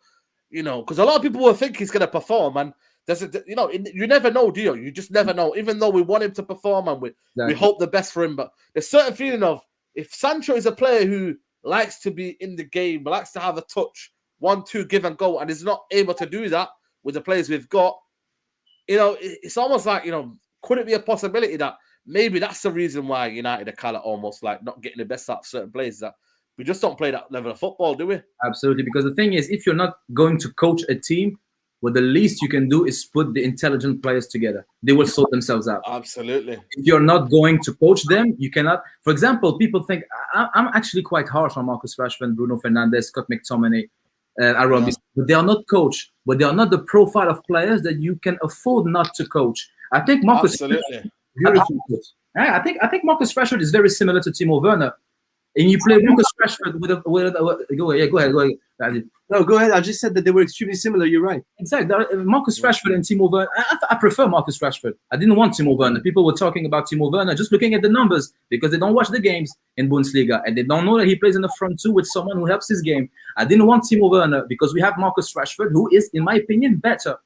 you know, because a lot of people will think he's going to perform, and there's a, you know, you never know, do you? You just never know. Even though we want him to perform and we hope the best for him, but there's certain feeling of if Sancho is a player who likes to be in the game, likes to have a touch, 1-2 give and go, and is not able to do that with the players we've got, you know, it's almost like, you know, could it be a possibility that maybe that's the reason why United are kind of almost like not getting the best out of certain players, that we just don't play that level of football, do we? Absolutely, because the thing is, if you're not going to coach a team, well, the least you can do is put the intelligent players together. They will sort themselves out. Absolutely. If you're not going to coach them, you cannot. For example, people think I'm actually quite harsh on Marcus Rashford, Bruno Fernandes, Scott McTominay, Aaron Bissell, but they are not coached. But they are not the profile of players that you can afford not to coach. I think Marcus. Absolutely. I think Marcus Rashford is very similar to Timo Werner. And you play Marcus Rashford with go ahead. No, go ahead. I just said that they were extremely similar. You're right. Exactly. Marcus Rashford and Timo Werner. I prefer Marcus Rashford. I didn't want Timo Werner. People were talking about Timo Werner just looking at the numbers because they don't watch the games in Bundesliga and they don't know that he plays in the front two with someone who helps his game. I didn't want Timo Werner because we have Marcus Rashford, who is, in my opinion, better.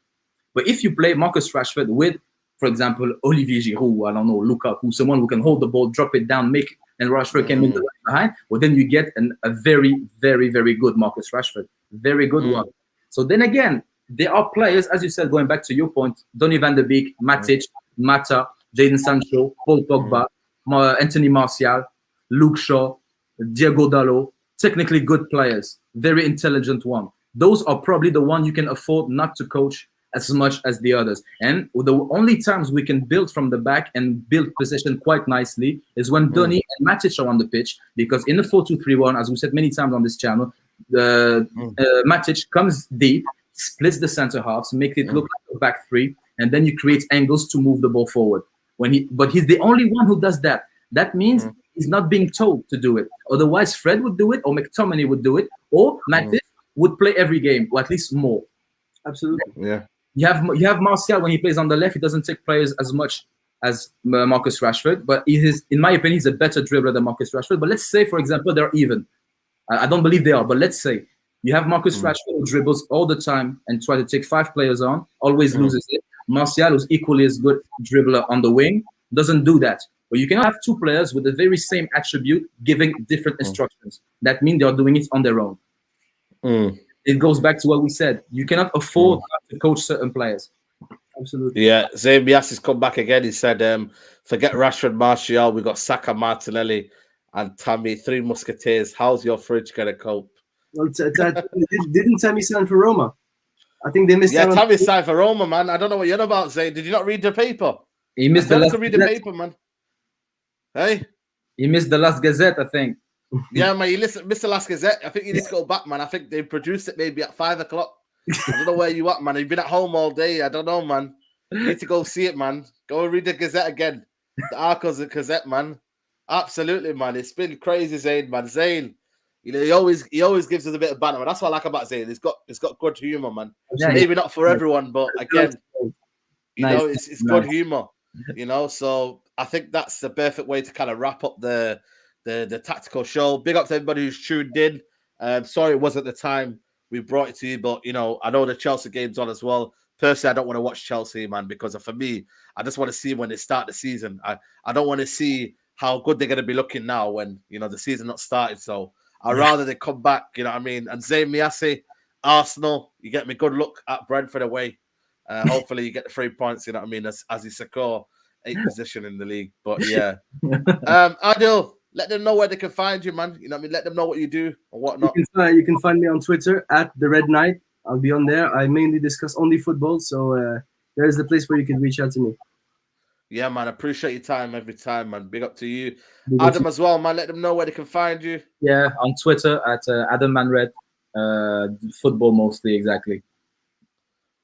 But if you play Marcus Rashford with, for example, Olivier Giroud, I don't know, Lukaku, someone who can hold the ball, drop it down, and Rashford can make the right behind, well, then you get a very, very, very good Marcus Rashford. Very good one. So then again, there are players, as you said, going back to your point, Donny van de Beek, Matic, Mata, Jadon Sancho, Paul Pogba, Anthony Martial, Luke Shaw, Diego Dalot, technically good players, very intelligent one. Those are probably the one you can afford not to coach as much as the others. And the only times we can build from the back and build possession quite nicely is when Donny and Matic are on the pitch, because in the 4-2-3-1, as we said many times on this channel, Matic comes deep, splits the center halves, makes it look like a back three, and then you create angles to move the ball forward. But he's the only one who does that. That means he's not being told to do it. Otherwise, Fred would do it, or McTominay would do it, or Matic would play every game, or at least more. Absolutely. Yeah. You have Martial when he plays on the left. He doesn't take players as much as Marcus Rashford, but he is, in my opinion, he's a better dribbler than Marcus Rashford. But let's say, for example, they're even. I don't believe they are, but let's say you have Marcus Rashford who dribbles all the time and try to take 5 players on, always loses it. Martial, who's equally as good dribbler on the wing, doesn't do that. But you cannot have 2 players with the very same attribute giving different instructions. That means they are doing it on their own. It goes back to what we said. You cannot afford to coach certain players. Absolutely. Yeah, Zayn Bias come back again. He said, forget Rashford, Martial. We got Saka, Martinelli, and Tammy, 3 musketeers. How's your fridge going to cope? Well, didn't Tammy sign for Roma? I think they missed out. Yeah, Tammy signed for Roma, man. I don't know what you're on about, Zayn. Did you not read the paper? He missed the last. To read the paper, man. Hey? He missed the last Gazette, I think. Yeah, man, you listen, Mr. Last Gazette. I think you need to go back, man. I think they produced it maybe at 5 o'clock. I don't know where you at, man. You've been at home all day. I don't know, man. You need to go see it, man. Go and read the Gazette again. The Arcos and Gazette, man. Absolutely, man. It's been crazy, Zayn, man. Zayn, you know, he always gives us a bit of banter, man. That's what I like about Zayn. He's got good humor, man. Yeah, maybe not for everyone, but again, you know, it's good humor. You know, so I think that's the perfect way to kind of wrap up the tactical show. Big up to everybody who's tuned in. Sorry it wasn't the time we brought it to you, but you know, I know the Chelsea game's on as well. Personally, I don't want to watch Chelsea, man, because for me, I just want to see when they start the season. I don't want to see how good they're going to be looking now when, you know, the season not started. So I'd rather they come back, you know what I mean? And Zayn Miasi, Arsenal, you get me good look at Brentford away. Hopefully you get the 3 points, you know what I mean, as you secure 8th position in the league. But yeah. Adil, let them know where they can find you, man. You know what I mean? Let them know what you do or whatnot. You can find me on Twitter at The Red Knight. I'll be on there. I mainly discuss only football, so there's the place where you can reach out to me. Yeah, man. Appreciate your time every time, man. Big up to you. Adam as well, man. Let them know where they can find you. Yeah, on Twitter at Adam Manred. Football mostly, exactly.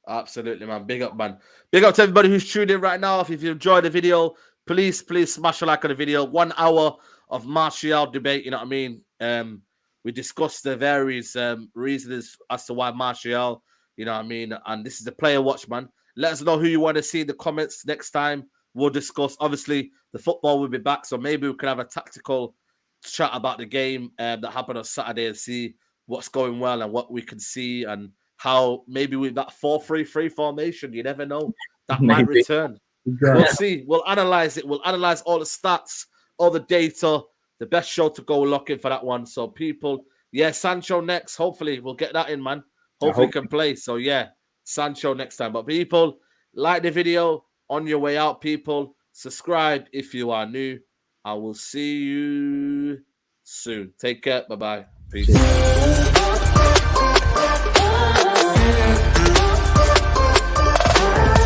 Absolutely, man. Big up, man. Big up to everybody who's tuned in right now. If you enjoyed the video, please smash a like on the video. 1 hour of Martial debate, you know what I mean? We discussed the various reasons as to why Martial, you know what I mean? And this is the player watch, man. Let us know who you want to see in the comments next time. We'll discuss. Obviously, the football will be back, so maybe we can have a tactical chat about the game that happened on Saturday and see what's going well and what we can see and how maybe with that 4-3-3 formation, you never know, that might return. We'll see. We'll analyze it. We'll analyze all the stats, all the data. The best show to go looking for that one. So people, yeah, Sancho next. Hopefully we'll get that in, man. Hopefully he can play. So yeah, Sancho next time. But people, like the video. On your way out, people. Subscribe if you are new. I will see you soon. Take care. Bye-bye. Peace.